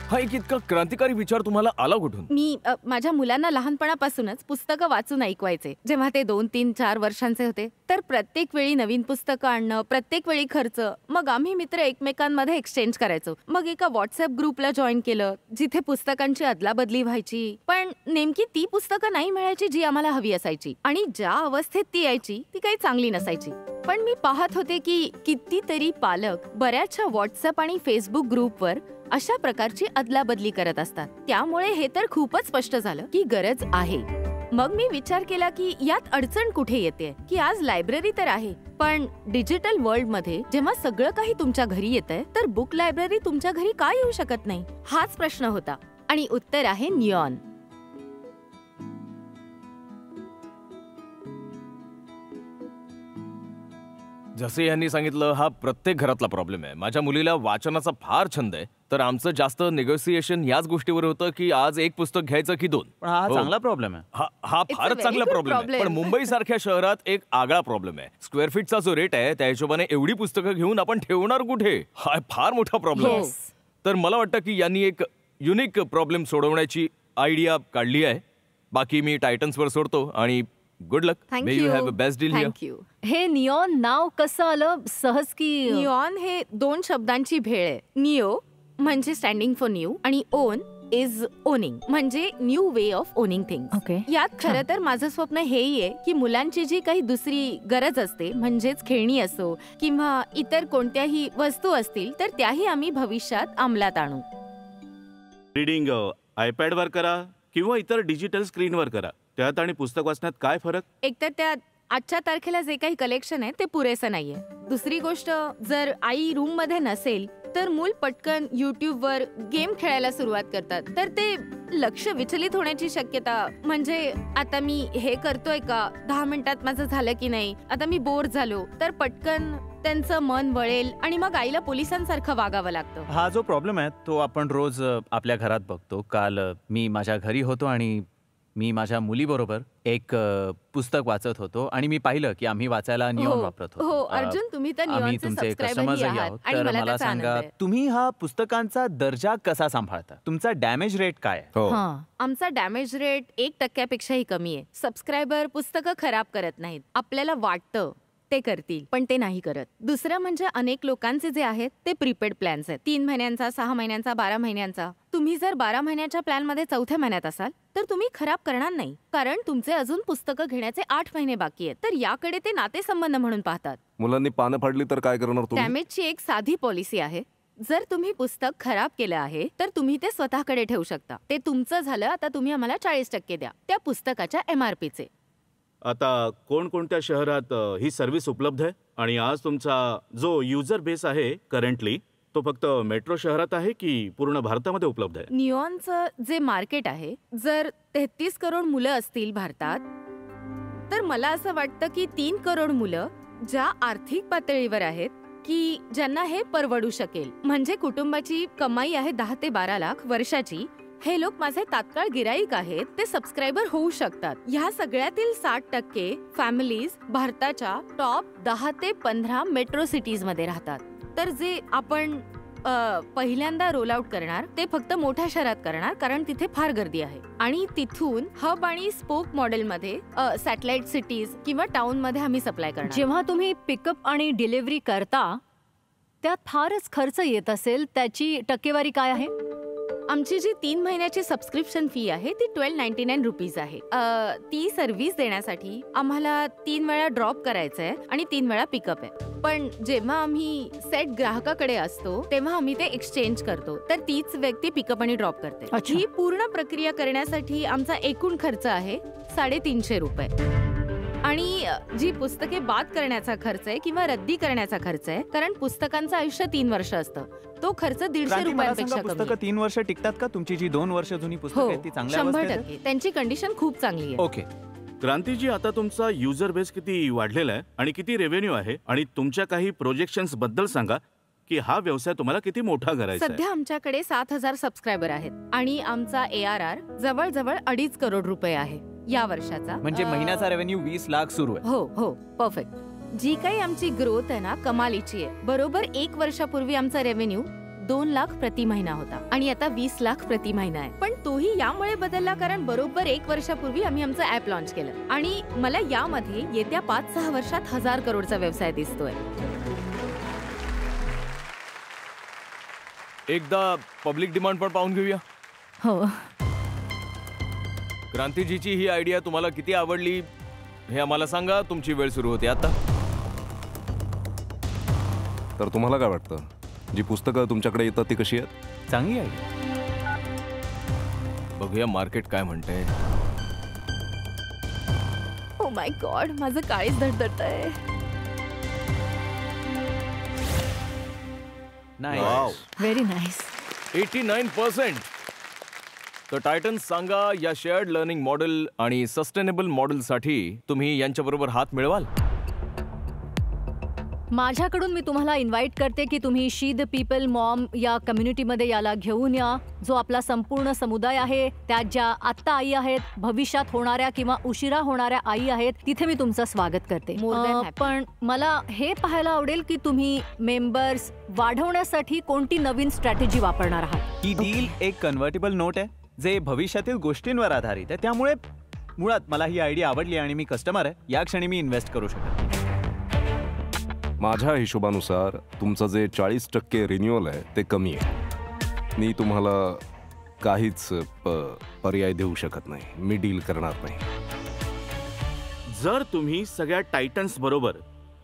हा एक इतका क्रांतिकारी विचार तुम्हाला आला कुठून? मी माझ्या मुलांना लहानपणापासूनच पुस्तकं वाचून ऐकवायचे. जेव्हा ते 2, 3, 4 वर्षांचे होते, तर प्रत्येक वेळी नवीन पुस्तकं आणणं, प्रत्येक वेळी खर्च. मग आम्ही मित्र एकमेकांमध्ये एक्सचेंज करायचो. मग एका व्हॉट्सअप ग्रुपला जॉईन केलं, जिथे पुस्तकांची अदलाबदली व्हायची. पण नेमकी ती पुस्तकं नाही मिळायची जी आम्हाला हवी असायची, आणि ज्या अवस्थेत ती यायची ती काही चांगली नसायची. पण मी पाहत होते की कितीतरी पालक बऱ्याचशा व्हॉट्सअप आणि फेसबुक ग्रुपवर अशा प्रकारची अदलाबदली करत असतात. त्यामुळे हे तर खूपच स्पष्ट झालं की गरज आहे. मग मी विचार केला की यात अडचण कुठे येते, की आज लायब्ररी तर आहे, पण डिजिटल वर्ल्ड मध्ये जेव्हा सगळं काही तुमच्या घरी येतंय, तर बुक लायब्ररी तुमच्या घरी का येऊ शकत नाही? हाच प्रश्न होता, आणि उत्तर आहे निओन. जसे यांनी सांगितलं, हा प्रत्येक घरातला प्रॉब्लेम आहे. माझ्या मुलीला वाचनाचा फार छंद आहे, तर आमचं जास्त निगोसिएशन याच गोष्टीवर होतं की आज 1 पुस्तक घ्यायचं की 2. पण हा हो. चांगला प्रॉब्लेम आहे. हा It's a फारच very चांगला good प्रॉब्लेम आहे. problem. पण मुंबई सारख्या शहरात एक आगळा प्रॉब्लेम आहे. स्क्वेअर फीटचा जो रेट आहे, त्या हिशोबाने एवढी पुस्तकं घेऊन आपण ठेवणार कुठे? हा फार मोठा प्रॉब्लेम आहे. तर मला वाटतं की यांनी एक युनिक प्रॉब्लेम सोडवण्याची आयडिया काढली आहे. बाकी मी टायटन्सवर सोडतो, आणि good luck. May you have a best deal here. Thank you. हे निओन नाव कसं आलं सहज की? निओन हे 2 शब्दांची भेळ आहे. निओ म्हणजे स्टँडिंग फॉर न्यू, आणि ओन इज ओनिंग, म्हणजे new way of owning things. Okay. यात खरं तर माझं स्वप्न हेही आहे की मुलांची जी काही दुसरी गरज असते, म्हणजेच खेळणी असो किंवा इतर कोणत्याही वस्तू असतील, तर त्याही आम्ही भविष्यात अंमलात आणू. रीडिंग आयपॅडवर करा किंवा इतर डिजिटल स्क्रीनवर करा, त्यात आणि पुस्तक वाचण्यात काय फरक? एकतर त्यात आजच्या तारखेला जे काही कलेक्शन आहे ते पुरेसं नाहीये. दुसरी गोष्ट, जर आई रूम मध्ये नसेल तर मूल पटकन युट्यूबवर गेम खेळायला सुरुवात करतात, तर ते लक्ष विचलित होण्याची शक्यता, म्हणजे आता मी हे करतोय का, 10 मिनिटात माझं झालं की नाही, आता मी बोर झालो, तर पटकन त्यांचं मन वळेल आणि मग आईला पोलिसांसारखं वागावं लागतं. हा जो प्रॉब्लेम आहे तो आपण रोज आपल्या घरात बघतो. काल मी माझ्या घरी होतो आणि मी माझ्या मुलीबरोबर एक पुस्तक वाचत होतो, आणि मी पाहिलं की आम्ही वाचायला निओन वापरत होतो. हो अर्जुन, तुम्ही तर आम्ही निओनचे तुमचे सबस्क्रायबरही कस्टमर्सही आहात, आहोत. आणि तर मला मला त्याचा आनंद सांगा, आहे. तुम्ही हा पुस्तकांचा दर्जा कसा सांभाळता? तुमचा डॅमेज रेट काय आहे? हो. आमचा डॅमेज रेट 1% कमी आहे. सबस्क्रायबर पुस्तकं खराब करत नाहीत. आपल्याला वाटतं ते करतील, पण ते नाही करत. दुसरं म्हणजे अनेक लोकांचे जे आहेत ते प्रीपेड प्लॅन्स आहेत. 3 महिन्यांचा, 6 महिन्यांचा, 12 महिन्यांचा. तुम्ही जर 12 महिन्याच्या प्लॅनमध्ये 4थ्या महिन्यात असाल तर तुम्ही खराब करणार नाही, कारण तुमचे अजून पुस्तकं घेण्याचे 8 महिने बाकी आहेत. तर याकडे ते नातेसंबंध म्हणून पाहतात. मुलांनी पानं फाडली तर काय करणार तुम्ही? डॅमेजची एक साधी पॉलिसी आहे. जर तुम्ही पुस्तक खराब केलं आहे तर तुम्ही ते स्वतःकडे ठेवू शकता. ते तुमचं झालं. आता तुम्ही आम्हाला 40% द्या त्या पुस्तकाच्या MRPचे. आता कोणकोणत्या शहरात ही सर्व्हिस उपलब्ध आहे? आणि आज तुमचा जो युजर बेस आहे करंटली, तो फक्त मेट्रो शहरात आहे की पूर्ण भारतामध्ये उपलब्ध आहे? निओनचं जे मार्केट आहे, जर 33 करोड मुलं असतील भारतात, तर मला असं वाटतं की 3 करोड मुलं ज्या आर्थिक पातळीवर आहेत की ज्यांना हे परवडू शकेल. म्हणजे कुटुंबाची कमाई आहे 10 ते 12 लाख वर्षाची. हे लोक माझे तात्काळ गिराईक आहेत, ते सबस्क्रायबर होऊ शकतात. ह्या सगळ्यातील 60% फॅमिलीज भारताच्या टॉप 10 ते 15 मेट्रो सिटीज मध्ये राहतात. तर जे आपण पहिल्यांदा रोल आउट करणार ते फक्त मोठ्या शहरात करणार, कारण तिथे फार गर्दी आहे. आणि तिथून हब आणि स्पोक मॉडेलमध्ये सॅटेलाइट सिटीज किंवा टाउन मध्ये आम्ही सप्लाय करणार. जेव्हा तुम्ही पिकअप आणि डिलिव्हरी करता त्यात फारच खर्च येत असेल, त्याची टक्केवारी काय आहे? आमची जी 3 महिन्याची सबस्क्रिप्शन फी आहे ती ₹1299 आहे. ती सर्व्हिस देण्यासाठी आम्हाला 3 वेळा ड्रॉप करायचं आहे आणि 3 वेळा पिकअप आहे. पण जेव्हा आम्ही सेट ग्राहकाकडे असतो तेव्हा आम्ही ते एक्सचेंज करतो, तर तीच व्यक्ती पिकअप आणि ड्रॉप करते. ही पूर्ण प्रक्रिया करण्यासाठी आमचा एकूण खर्च आहे ₹350. आणि जी पुस्तके बाद करण्याचा खर्च आहे किंवा रद्दी करण्याचा खर्च आहे, कारण पुस्तकांचं आयुष्य 3 वर्ष असतं, तो खर्च ₹150 पुस्तकं 3 वर्ष टिकतात का? तुमची जी 2 वर्ष जुनी पुस्तकं आहेत ती चांगल्या अवस्थेत आहेत? 100%. त्यांची कंडिशन खूप चांगली आहे. ओके. क्रांतीजी, आता तुमचा युजर बेस किती वाढलेला आहे आणि किती रेव्हेन्यू आहे, आणि तुमच्या काही प्रोजेक्शन्स बद्दल सांगा की हा व्यवसाय तुम्हाला किती मोठा करायचा आहे. सध्या आमच्याकडे 7,000 सबस्क्रायबर आहेत आणि आमचा ARR जवळजवळ ₹2.5 करोड आहे या वर्षाचा. म्हणजे महिन्याचा रेव्हेन्यू 20 लाख सुरू आहे. हो, परफेक्ट. जी काही आमची ग्रोथ आहे ना, कमालीची आहे. बरोबर 1 वर्षापूर्वी आमचा रेव्हेन्यू 2 लाख प्रति महिना होता आणि आता 20 लाख प्रति महिना आहे. पण तोही यामुळे बदलला कारण बरोबर 1 वर्षापूर्वी आम्ही आमचं ऍप लॉन्च केलं आणि मला यामध्ये येत्या 5-6 वर्षात 1000 करोडचा व्यवसाय दिसतोय. एकदा पब्लिक डिमांड पण पाहून घेऊया. हो. क्रांतीजीची ही आयडिया तुम्हाला किती आवडली हे आम्हाला सांगा. तुमची वेळ सुरू होते आता. तर तुम्हाला काय वाटतं, जी पुस्तकं तुमच्याकडे येतात ती कशी आहेत? चांगली आहे. बघूया मार्केट काय म्हणते. ओ माय गॉड, माझं काळीच धडधडतंय. Very nice. 89%. तर टायटन्स, सांगा या शेअर्ड लर्निंग मॉडेल आणि सस्टेनेबल मॉडेलसाठी तुम्ही यांच्याबरोबर हात मिळवाल? माझ्याकडून मी तुम्हाला इन्व्हाइट करते की तुम्ही शी द पीपल मॉम या कम्युनिटीमध्ये याला घेऊन या, जो आपला संपूर्ण समुदाय आहे. त्यात ज्या आत्ता आई आहेत, भविष्यात होणाऱ्या किंवा उशिरा होणाऱ्या आई आहेत, तिथे मी तुमचं स्वागत करते. पण मला हे पाहायला आवडेल की तुम्ही मेंबर्स वाढवण्यासाठी कोणती नवीन स्ट्रॅटेजी वापरणार आहात. ही डील एक कन्व्हर्टेबल नोट आहे जे भविष्यातील गोष्टींवर आधारित आहे. त्यामुळे मुळात मला ही आयडिया आवडली आणि मी कस्टमर आहे. या क्षणी मी इन्व्हेस्ट करू शकतो. माझ्या हिशोबानुसार तुमचं जे 40% रिन्युअल आहे ते कमी आहे. मी तुम्हाला काहीच पर्याय देऊ शकत नाही. मी डील करणार नाही. जर तुम्ही सगळ्या टायटन्स बरोबर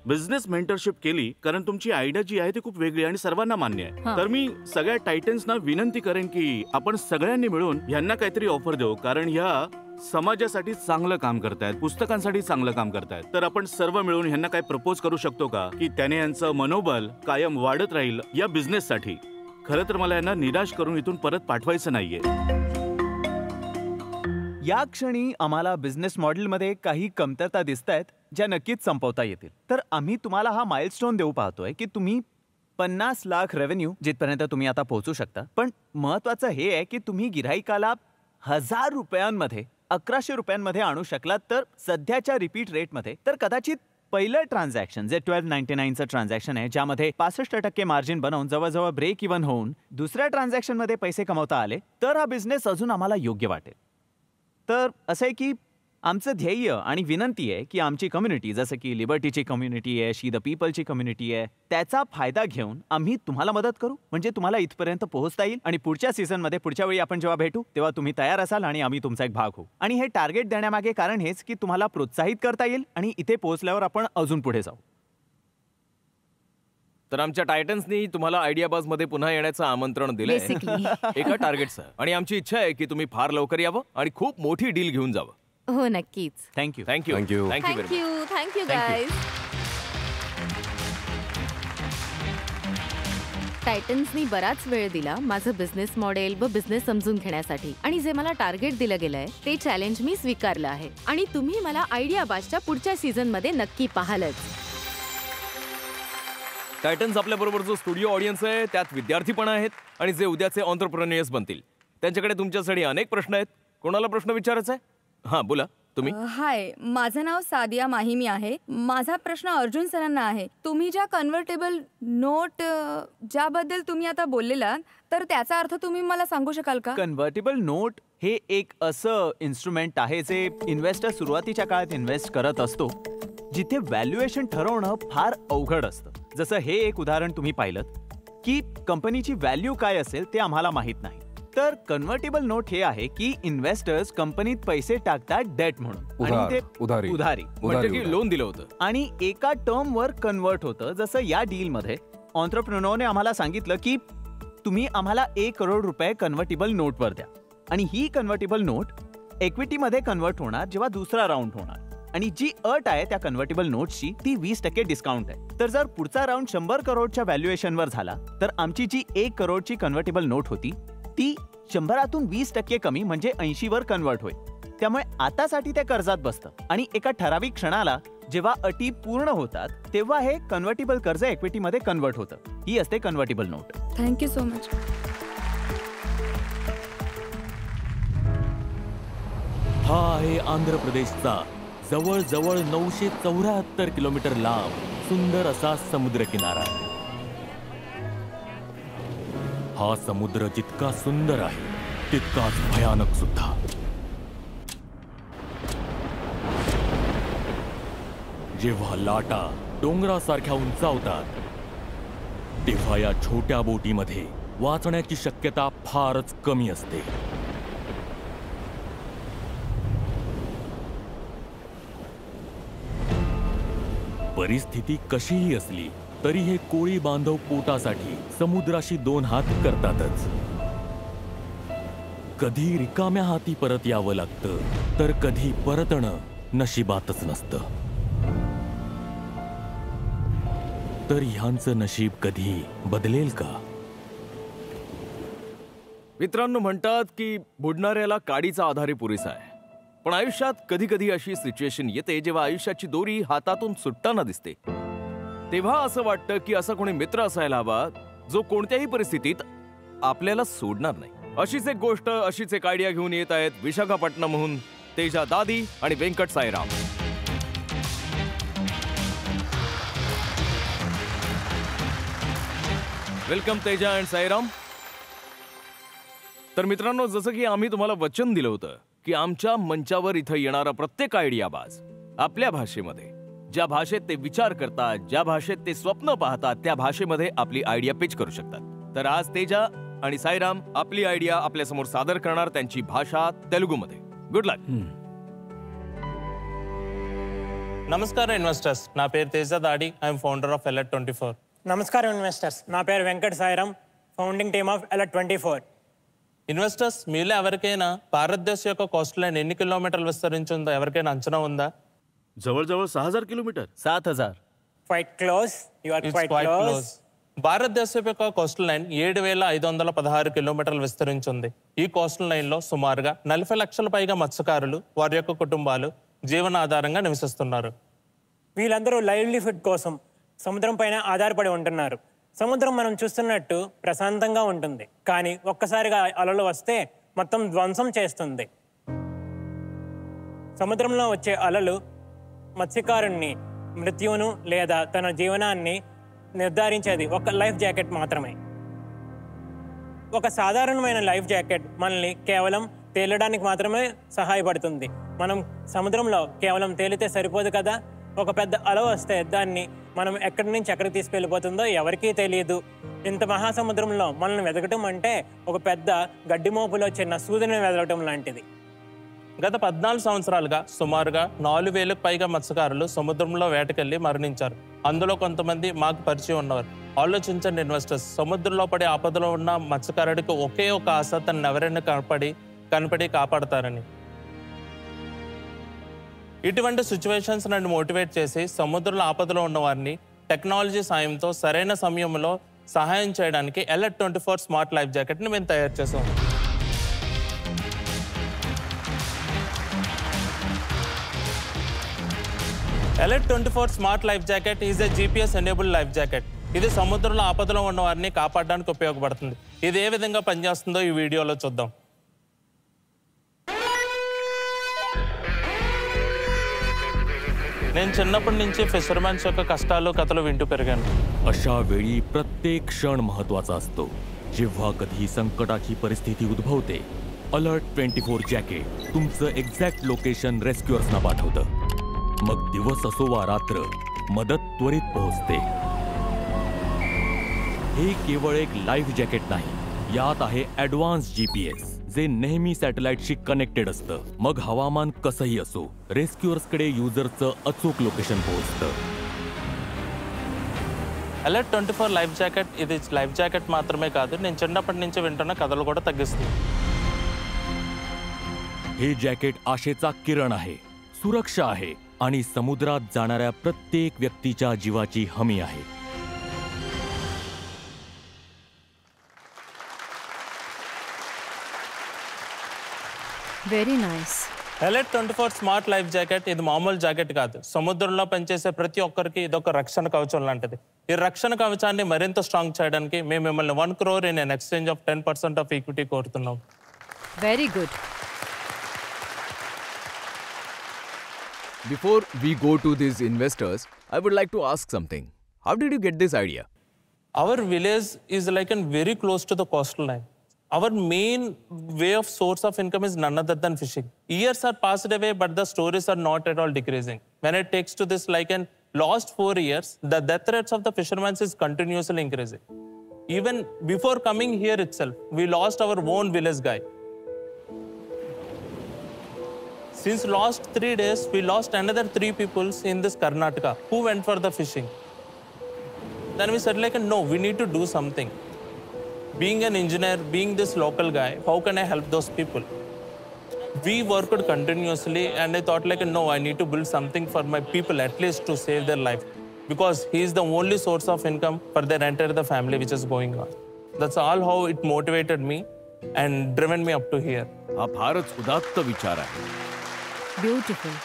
बिझनेस मेंटरशिप केली, कारण तुमची आयडिया जी आहे ती खूप वेगळी आणि सर्वांना मान्य आहे, तर मी सगळ्या टायटन्सना विनंती करेन की आपण सगळ्यांनी मिळून यांना काहीतरी ऑफर देऊ, कारण ह्या समाजासाठी चांगलं काम करतायत, पुस्तकांसाठी चांगलं काम करतायत. तर आपण सर्व मिळून ह्यांना काय प्रपोज करू शकतो का की त्याने यांचं मनोबल कायम वाढत राहील या बिझनेससाठी. खरं तर मला यांना निराश करून इथून परत पाठवायचं नाहीये. या क्षणी आम्हाला बिझनेस मॉडेलमध्ये काही कमतरता दिसत आहेत ज्या नक्कीच संपवता येतील. तर आम्ही तुम्हाला हा माइलस्टोन देऊ पाहतोय की तुम्ही 50 लाख रेव्हेन्यू जिथपर्यंत तुम्ही आता पोहोचू शकता. पण महत्वाचं हे आहे की तुम्ही गिऱ्हाईकाला ₹1000 ₹1100 आणू शकलात तर सध्याच्या रिपीट रेटमध्ये, तर कदाचित पहिलं ट्रान्झॅक्शन जे 1299चं ट्रान्झॅक्शन आहे, ज्यामध्ये 65% मार्जिन बनवून जवळजवळ ब्रेक इव्हन होऊन दुसऱ्या ट्रान्झॅक्शनमध्ये पैसे कमवता आले, तर हा बिझनेस अजून आम्हाला योग्य वाटेल. तर असं आहे की आमचं ध्येय आणि विनंती आहे की आमची कम्युनिटी, जसं की लिबर्टीची कम्युनिटी आहे, शी द पीपलची कम्युनिटी आहे, त्याचा फायदा घेऊन आम्ही तुम्हाला मदत करू. म्हणजे तुम्हाला इथपर्यंत पोहोचता येईल आणि पुढच्या सीझनमध्ये, पुढच्या वेळी आपण जेव्हा भेटू तेव्हा तुम्ही तयार असाल आणि आम्ही तुमचा एक भाग होऊ. आणि हे टार्गेट देण्यामागे कारण हेच की तुम्हाला प्रोत्साहित करता येईल आणि इथे पोहोचल्यावर आपण अजून पुढे जाऊ. तर आमच्या टायटन्सनी तुम्हाला आयडिया बाज मध्ये पुन्हा येण्याचं आमंत्रण दिलंय एका टार्गेटसह, आणि आमची इच्छा आहे की तुम्ही फार लवकर यावं आणि खूप मोठी डील घेऊन जावं. हो, नक्कीच. Thank you. Thank you. Thank you. Thank you guys. टायटन्सनी बराच वेळ दिला माझं बिझनेस मॉडेल व बिझनेस समजून घेण्यासाठी, आणि जे मला टार्गेट दिलं गेलंय ते चॅलेंज मी स्वीकारलं आहे. आणि तुम्ही मला आयडिया बाजच्या पुढच्या सीझन मध्ये नक्की पाहालच. टायटन्स आपल्याबरोबर जो स्टुडिओ ऑडियन्स आहे त्यात विद्यार्थी पण आहेत आणि जे उद्याचे ऑन्टरप्रेन्युअर्स बनतील. त्यांच्याकडे तुमच्यासाठी अनेक प्रश्न आहेत. कोणाला प्रश्न विचारायचा आहे? हां बोला तुम्ही. हाय, माझं नाव सादिया माहिमी आहे. माझा प्रश्न अर्जुन सरांना आहे. तुम्ही ज्या कन्व्हर्टेबल नोट ज्याबद्दल तुम्ही आता बोललेलात, तर त्याचा अर्थ तुम्ही मला सांगू शकाल का? कन्व्हर्टेबल नोट हे एक असं इन्स्ट्रुमेंट आहे जे इन्व्हेस्टर सुरुवातीच्या काळात इन्व्हेस्ट करत असतो, जिथे व्हॅल्युएशन ठरवणं फार अवघड असतं. जसं हे एक उदाहरण तुम्ही पाहिलं की कंपनीची व्हॅल्यू काय असेल ते आम्हाला माहित नाही. तर कन्व्हर्टेबल नोट हे आहे की इन्व्हेस्टर्स कंपनीत पैसे टाकतात डेट म्हणून आणि ते उधारी म्हणजे की लोन दिलं होतं आणि एका टर्मवर कन्व्हर्ट होतं. जसं या डीलमध्ये ऑन्टरप्रेन्योरने आम्हाला सांगितलं की तुम्ही आम्हाला 1 करोड रुपये कन्व्हर्टेबल नोटवर द्या आणि ही कन्व्हर्टेबल नोट इक्विटीमध्ये कन्व्हर्ट होणार जेव्हा दुसरा राऊंड होणार. आणि जी अट आहे त्या कन्व्हर्टेबल नोटची ती 20% डिस्काउंट आहे. तर जर पुढचा राऊंड 100 करोडच्या व्हॅल्युएशनवर झाला तर आमची जी 1 करोडची कन्व्हर्टेबल नोट होती ती 100तून 20% कमी म्हणजे 80वर कन्व्हर्ट होईल. त्यामुळे आतासाठी ते कर्जात बसतं आणि एका ठराविक क्षणाला जेव्हा अटी पूर्ण होतात तेव्हा हे कन्व्हर्टेबल कर्ज इक्विटीमध्ये कन्व्हर्ट होतं. ही असते convertible note. Thank you so much. हा आहे आंध्र प्रदेशचा जवळजवळ 974 किलोमीटर लांब सुंदर असा समुद्र किनारा. हा समुद्र जितका सुंदर आहे तितकाच भयानक सुद्धा. जेव्हा लाटा डोंगरासारख्या उंचावतात तेव्हा या छोट्या बोटीमध्ये वाचण्याची शक्यता फारच कमी असते. परिस्थिती कशीही असली तरी हे कोळी बांधव पोटासाठी समुद्राशी 2 हात करतातच. कधी रिकाम्या हाती परत यावं लागतं तर कधी परतणं नशिबातच नसतं. तर ह्यांचं नशीब कधी बदलेल का? मित्रांनो, म्हणतात की बुडणाऱ्याला काडीचा आधारही पुरेसा आहे. पण आयुष्यात कधी कधी अशी सिच्युएशन येते जेव्हा आयुष्याची दोरी हातातून सुटताना दिसते. तेव्हा असं वाटतं की असा कोणी मित्र असायला हवा जो कोणत्याही परिस्थितीत आपल्याला सोडणार नाही. अशीच एक गोष्ट, अशीच एक आयडिया घेऊन येत आहेत विशाखापट्टणमहून तेजा दादी आणि वेंकट साईराम. Welcome Teja and Sairam. तर मित्रांनो, जसं की आम्ही तुम्हाला वचन दिलं होतं की आमच्या मंचावर इथं येणारा प्रत्येक आयडियाबाज आपल्या भाषेमध्ये, ज्या भाषेत ते विचार करतात, ज्या भाषेत ते स्वप्न पाहतात, त्या भाषेमध्ये आपली आयडिया पिच करू शकतात. तर आज तेजा आणि साईराम आपली आयडिया आपल्यासमोर सादर करणार त्यांची भाषा तेलुगुमध्ये. गुड लक. నమస్కారం ఇన్వెస్టర్స్, నా పేరు తేజ దాడి. I'm founder of Alert24. నమస్కారం ఇన్వెస్టర్స్, నా పేరు Venkat Sairam, founding team of Alert24. Investors, మీలో ఎవరికైనా భారతదేశం యొక్క కోస్ట్ లైన్ ఎన్ని కిలోమీటర్లు విస్తరించి ఉందో ఎవరికైనా అంచనా ఉందా? जवळजवळ 6000 kilometre. 7000. Quite close. You are quite close. భారతదేశం యొక్క కోస్టల్ లైన్ 7516 కిలోమీటర్లు విస్తరించి ఉంది. ఈ కోస్టల్ లైన్ లో సుమారుగా 40 లక్షల పైగా మత్స్యకారులు, వారి యొక్క కుటుంబాలు జీవనాధారంగా నివసిస్తున్నారు. వీళ్ళందరూ లైవ్లీహుడ్ కోసం సముద్రం పైన ఆధారపడి ఉంటున్నారు. సముద్రం మనం చూస్తున్నట్టు ప్రశాంతంగా ఉంటుంది, కానీ ఒక్కసారిగా అలలు వస్తే మొత్తం ధ్వంసం చేస్తుంది. సముద్రంలో వచ్చే అలలు మత్స్యకారుణ్ణి మృత్యువును లేదా తన జీవనాన్ని నిర్ధారించేది ఒక లైఫ్ జాకెట్ మాత్రమే. ఒక సాధారణమైన లైఫ్ జాకెట్ మనల్ని కేవలం తేలడానికి మాత్రమే సహాయపడుతుంది. మనం సముద్రంలో కేవలం తేలితే సరిపోదు కదా. ఒక పెద్ద అల వస్తే దాన్ని మనం ఎక్కడి నుంచి ఎక్కడికి తీసుకెళ్ళిపోతుందో ఎవరికీ తెలియదు. ఇంత మహాసముద్రంలో మనల్ని వెతకటం అంటే ఒక పెద్ద గడ్డి మోపులో చిన్న సూదిని వెతకటం లాంటిది. గత 14 సంవత్సరాలుగా సుమారుగా 4000కు పైగా మత్స్యకారులు సముద్రంలో వేటకెళ్లి మరణించారు. అందులో కొంతమంది మాకు పరిచయం ఉన్నవారు. ఆలోచించండి ఇన్వెస్టర్స్, సముద్రంలో పడి ఆపదలో ఉన్న మత్స్యకారుడికి ఒకే ఒక ఆశ, తను ఎవరైనా కనపడి కాపాడతారని. ఇటువంటి సిచ్యువేషన్స్ నన్ను మోటివేట్ చేసి సముద్రంలో ఆపదలో ఉన్న వారిని టెక్నాలజీ సాయంతో సరైన సమయంలో సహాయం చేయడానికి Alert24 స్మార్ట్ లైఫ్ జాకెట్ని మేము తయారు చేసాం. Alert24 Smart Life Jacket is a GPS-enabled life jacket. ఇది సముద్రంలో ఆపదలో ఉన్న వారిని కాపాడడానికి ఉపయోగపడుతుంది. ఇది ఏ విధంగా పనిచేస్తుందో ఈ వీడియోలో చూద్దాం. నేను చిన్నప్పటి నుంచి फिशरमॅन्स యొక్క कष्टाలు कथలు विंटू పెరిగాను. अशा वेळी प्रत्येक क्षण महत्त्वाचा असतो. जेव्हा कधी संकटाची परिस्थिती उद्भवते, अलर्ट 24 जॅकेट तुमचं एक्झॅक्ट लोकेशन रेस्क्युअर्सना पाठवतं. मग दिवस असो वा रात्र, मदत त्वरित पोहोचते. हे केवळ एक लाईफ जॅकेट नाही, यात आहे ॲडव्हान्स GPS जे नेहमी सॅटेलाइटशी कनेक्टेड असतं. मग हवामान कसंही असो, रेस्क्युअर्सकडे युजरचं अचूक लोकेशन पोहोचतं. అలర్ట్ 24 లైఫ్ జాకెట్ ఇది లైఫ్ జాకెట్ మాత్రమే కాదు, నేను చిన్నప్పటి నుంచి వింటున్న కథలు కూడా తగ్గిస్తుంది. हे जॅकेट आशेचा किरण आहे, सुरक्षा आहे आणि समुद्रात जाणाऱ्या प्रत्येक व्यक्तीच्या जीवाची हमी आहे. Very nice. Alert 24 smart life jacket ఇది మామూలు జాకెట్ కాదు. సముద్రంలో పనిచేసే ప్రతి ఒక్కరికి ఇదొక రక్షణ కవచం లాంటిది. ఈ రక్షణ కవచాన్ని మరింత స్ట్రాంగ్ చేయడానికి మేము మిమ్మల్ని 1 crore in an exchange of 10% of equity కోరుతున్నాం. Very good. Before we go to these investors, I would like to ask something. How did you get this idea? Our village is like very close to the coastal line. Our main way of source of income is none other than fishing. Years are passed away, but the stories are not at all decreasing. When it takes to this like in last 4 years, the death rates of the fishermen is continuously increasing. Even before coming here itself, we lost our own village guy. Since last 3 days, we lost another 3 people in this Karnataka who went for the fishing. Then we said like, no, we need to do something. Being an engineer, being this local guy, how can I help those people? We worked continuously and I thought like, no, I need to build something for my people at least to save their life. Because he is the only source of income for their entire the family which is going on. That's all how it motivated me and driven me up to here. हा फारच उदात्त विचार आहे. Beautiful.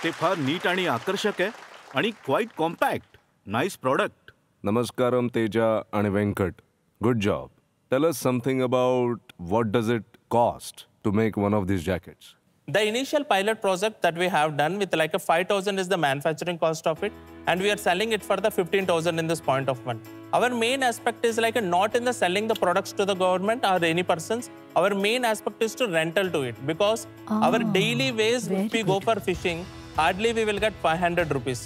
ते फार नीट आणि आकर्षक आहे आणि क्वाईट कॉम्पॅक्ट. Nice product. नमस्कारम तेजा आणि Venkat. Good job. Tell us something about what does it cost to make one of these jackets? The initial pilot project that we have done with like a 5,000 is the manufacturing cost of it, and we are selling it for the 15,000 in this point of one. Our main aspect is like a not in the selling the products to the government or any persons. Our main aspect is to rental to it because our daily ways if we go for fishing, hardly we will get 500 rupees.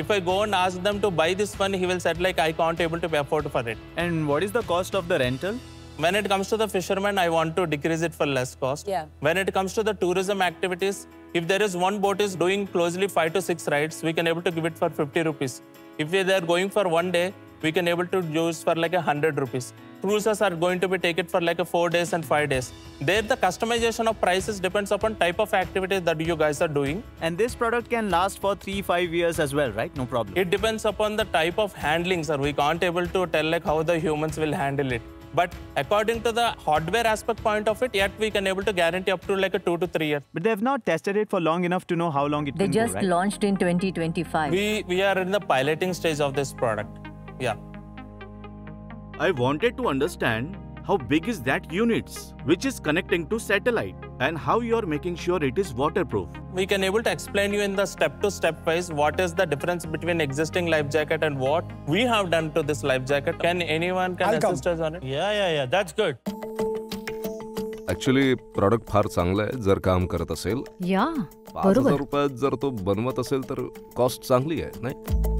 If I go and ask them to buy this one, he will say like I can't able to afford for it. And what is the cost of the rental? When it comes to the fishermen, I want to decrease it for less cost. Yeah. When it comes to the tourism activities, if there is one boat is doing closely 5 to 6 rides, we can able to give it for 50 rupees. If they are going for 1 day, we can able to use for like 100 rupees. Cruises are going to be taken for like 4 days and 5 days. There the customization of prices depends upon type of activities that you guys are doing. And this product can last for 3-5 years as well, right? No problem. It depends upon the type of handling, sir. We can't able to tell like how the humans will handle it. But according to the hardware aspect point of it, yet we can able to guarantee up to like 2 to 3 years. But they have not tested it for long enough to know how long it They can just go, right? launched in 2025. We are in the piloting stage of this product. Yeah. I wanted to understand how big is that units which is connecting to satellite and how you are making sure it is waterproof. We can able to explain you in the step wise what is the difference between existing life jacket and what we have done to this life jacket. Can anyone assist us on it? Yeah, that's good. Actually product फार चांगलं आहे जर काम करत असेल. या 5,000 रुपयात जर तो बनवत असेल तर कॉस्ट चांगली आहे नाही.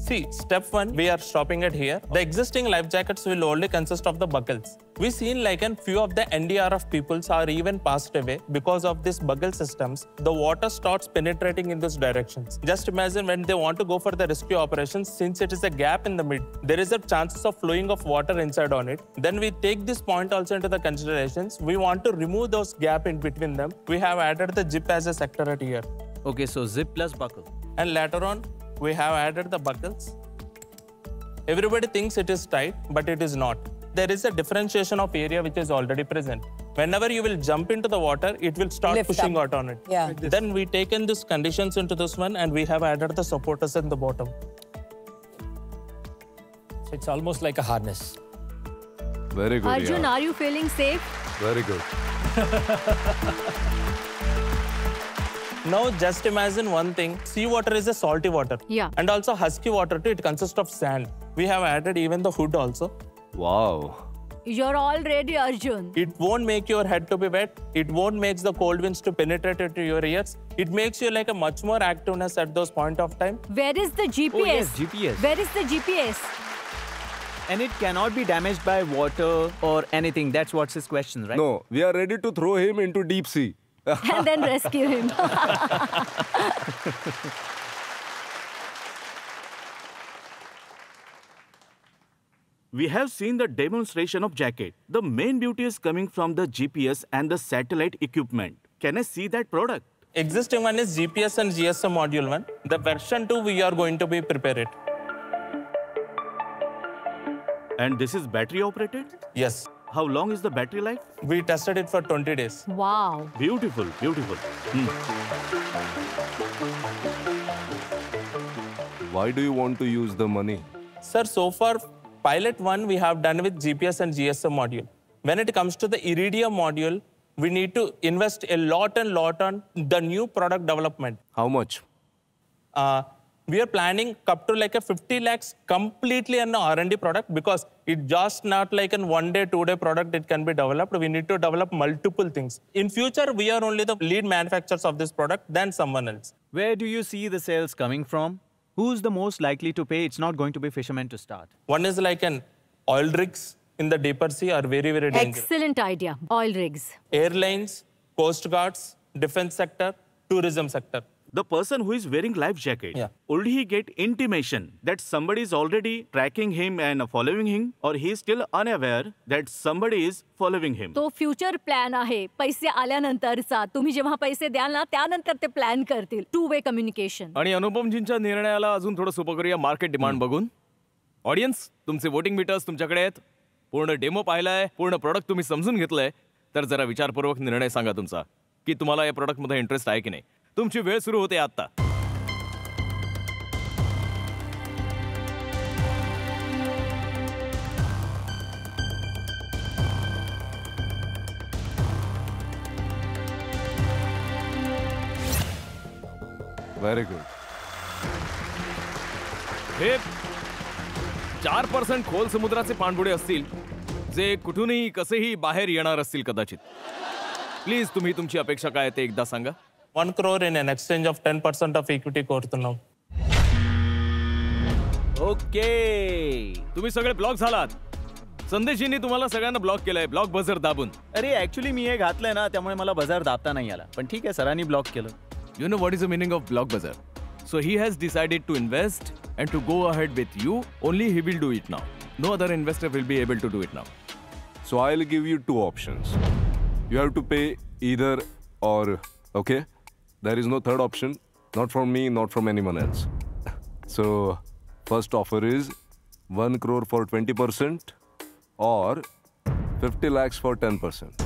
See, step 1, we are stopping it here. The existing life jackets will only consist of the buckles. We've seen like a few of the NDRF peoples are even passed away because of these buckle systems. The water starts penetrating in those directions. Just imagine when they want to go for the rescue operations, since it is a gap in the mid, there is a chances of flowing of water inside on it. Then we take this point also into the considerations. We want to remove those gap in between them. We have added the zip as a sector at here. Okay, so zip plus buckle. And later on, we have added the buckles. Everybody thinks it is tight, but it is not. There is a differentiation of area which is already present. Whenever you will jump into the water, it will start Lift pushing up. out on it. Yeah. Then we taken these conditions into this one and we have added the supporters in the bottom. So it's almost like a harness. Very good. Arjun, are you feeling safe? Very good. Now just imagine one thing. Seawater is a salty water. Yeah. And also husky water too. It consists of sand. We have added even the hood also. Wow. You're all ready, Arjun. It won't make your head to be wet. It won't make the cold winds to penetrate into your ears. It makes you like a much more activeness at those point of time. Where is the GPS? Oh, yes, GPS. Where is the GPS? And it cannot be damaged by water or anything. That's what's his question, right? No, we are ready to throw him into deep sea. And then rescue him. We have seen the demonstration of jacket. The main beauty is coming from the GPS and the satellite equipment. Can I see that product? Existing one is GPS and GSM module 1. The version 2 we are going to be prepared. And this is battery operated? Yes. How long is the battery life? We tested it for 20 days. Wow. Beautiful, beautiful. Why do you want to use the money? Sir, so far, pilot 1 we have done with GPS and GSM module. When it comes to the Iridium module, we need to invest a lot on the new product development. How much? We are planning up to like a 50 lakhs completely on the R&D product because it's just not like a 1 day, 2 day product it can be developed. We need to develop multiple things. In future, we are only the lead manufacturers of this product than someone else. Where do you see the sales coming from? Who's the most likely to pay? It's not going to be fishermen to start. One is like an oil rigs in the deeper sea are very, very dangerous. Excellent idea. Oil rigs. Airlines, coast guards, defense sector, tourism sector. The person who is wearing life jacket, would he get intimation that somebody is already tracking him and following him, or he is still unaware that somebody is following him? तो future plan आहे पैसे आल्यानंतरचा. तुम्ही जेव्हा पैसे द्याल ना त्यानंतर ते प्लॅन करतील. 2-way communication. आणि अनुपमजींच्या निर्णयाला अजून थोडं सोपं करूया मार्केट डिमांड बघून. ऑडियन्स, तुमचे वोटिंग मीटर्स तुमच्याकडे आहेत. पूर्ण डेमो पाहिलाय, पूर्ण प्रोडक्ट तुम्ही समजून घेतलंय, तर जरा विचारपूर्वक निर्णय सांगा तुमचा की तुम्हाला या प्रोडक्टमध्ये इंटरेस्ट आहे की नाही. तुमची वेळ सुरू होते आता. Very good. हे 4% खोल समुद्राचे पाणबुडे असतील जे कुठूनही कसेही बाहेर येणार असतील कदाचित. प्लीज तुम्ही तुमची अपेक्षा काय ते एकदा सांगा. 1 crore in an exchange of 10% of equity कोरతున్నాం. Okay. तुम्ही सगळे ब्लॉक झालात. संदेशींनी तुम्हाला सगळ्यांना ब्लॉक केलंय. ब्लॉक बझर दाबून. अरे ऍक्च्युली मी हे घातलंय ना त्यामुळे मला बजार दाबता नाही आला. पण ठीक आहे सरांनी ब्लॉक केलं. You know what is the meaning of block buzzer? So he has decided to invest and to go ahead with you. Only he will do it now. No other investor will be able to do it now. So I'll give you 2 options. You have to pay either or. Okay? There is no third option. Not from me, not from anyone else. So first offer is 1 crore for 20% or 50 lakhs for 10%.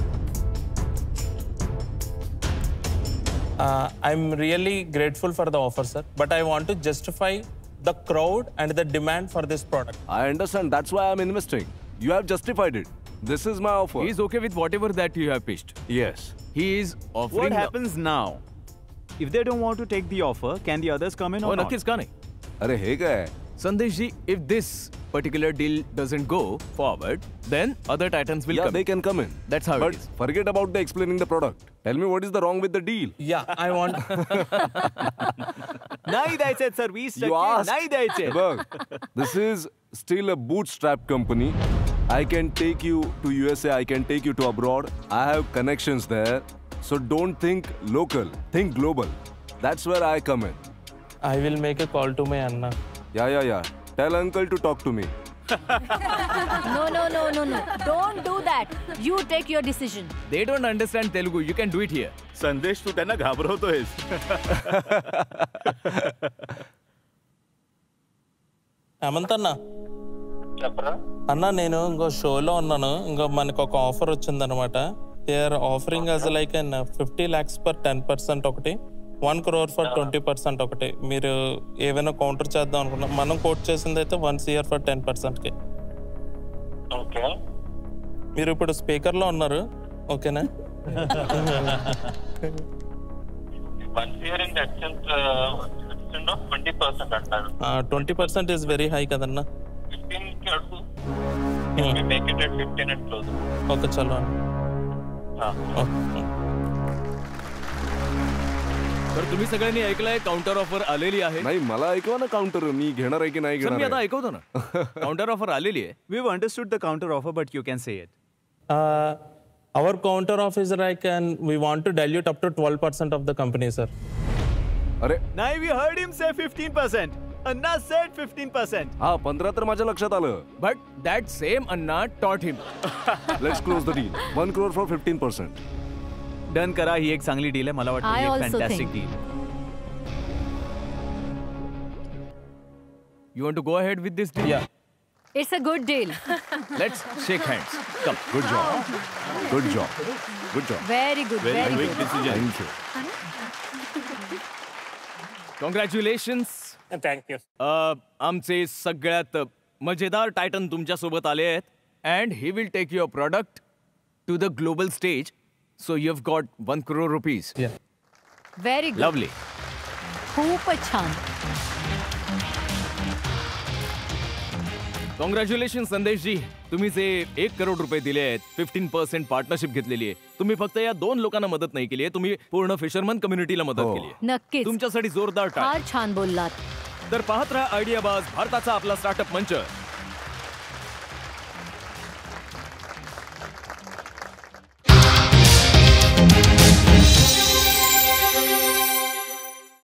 I'm really grateful for the offer, sir. But I want to justify the crowd and the demand for this product. I understand. That's why I'm investing. You have justified it. This is my offer. He is okay with whatever that you have pitched. Yes. He is offering. What happens now? If they don't want to take the offer, can the others come in or not? नक्कीच का नाही. अरे हे काय? Sandesh ji, if this particular deal doesn't go forward, then other titans will Yeah, come. they can come in. That's how But it is. forget about the explaining the product. Tell me what is the wrong with the deal. Yeah, I want. नाही द्यायचे sir 20%. You asked. नाही द्यायचे. Bug. This is still a bootstrap company. I can take you to USA. I can take you to abroad. I have connections there. So don't think local. Think global. That's where I come in. I will make a call to my Anna. Yeah. Tell uncle to talk to me. No. Don't do that. You take your decision. They don't understand Telugu. You can do it here. संदेश तू त्यांना घाबरवतोयस. ఏమంతన్నా అన్నా నేను ఇంకో షోలో ఉన్నాను. ఇంకో మనకు ఒక ఆఫర్ వచ్చిందనమాట. They are offering us like 50 lakhs per 10% ఒకటి, 1 crore ఫర్ 20% ఒకటి. మీరు ఏమైనా కౌంటర్ చేద్దాం అనుకున్నా మనం కోట్ చేసింది అయితే 1 CR ఫర్ 10%కి. ఓకే, మీరు ఇప్పుడు స్పీకర్లో ఉన్నారు, ఓకేనా? 1 year in the extent of 20% అంటారు. 20% ఈజ్ వెరీ హై కదన్నా. 15 కి అడుగు. We make it at 15 and close. Okay చలో. तर तुम्ही सगळ्यांनी ऐकलंय काउंटर ऑफर आलेली आहे. नाही, मला ऐकवा ना काउंटर. मी घेणार आहे की नाही सर, मी घेणार आता आहे? ऐकवतो ना. काउंटर ऑफर आलेली आहे. We've understood the counter offer, but you can say it. Our counter offer is like, and we want to dilute up to 12% of the company, sir. अरे नाही, we heard him say 15%. Anna said 15%. हा 15 तर माझ्या लक्षात आलं. But that same Anna taught him. Let's close the deal. 1 crore for 15%. Done करा, ही एक चांगली डील आहे. मला वाटतं I ही एक also fantastic think. Deal. You want to go ahead with this deal? Yeah. It's a good deal. Let's shake hands. Come. Good job. Good job. Good job. Very good. Very good. Thank you. Congratulations. Thank you. आमचे सगळ्यात मजेदार titan तुमच्या सोबत आले आहेत. And he will take your product to the global stage. So you have got 1 crore rupees. Very good. Lovely. खूपच छान. Congratulation Sandeshji. तुम्ही जे 1 करोड रुपये दिले आहेत, 15% पार्टनरशिप घेतलेली आहे. तुम्ही फक्त या 2 लोकांना मदत नाही केली आहे, तुम्ही पूर्ण फिशरमन कम्युनिटीला मदत केली आहे. नक्कीच. तुमच्यासाठी जोरदार टाळ्या. फार छान बोललात. तर पाहत राहा आयडियाबाज, भारताचा आपला स्टार्टअप मंच.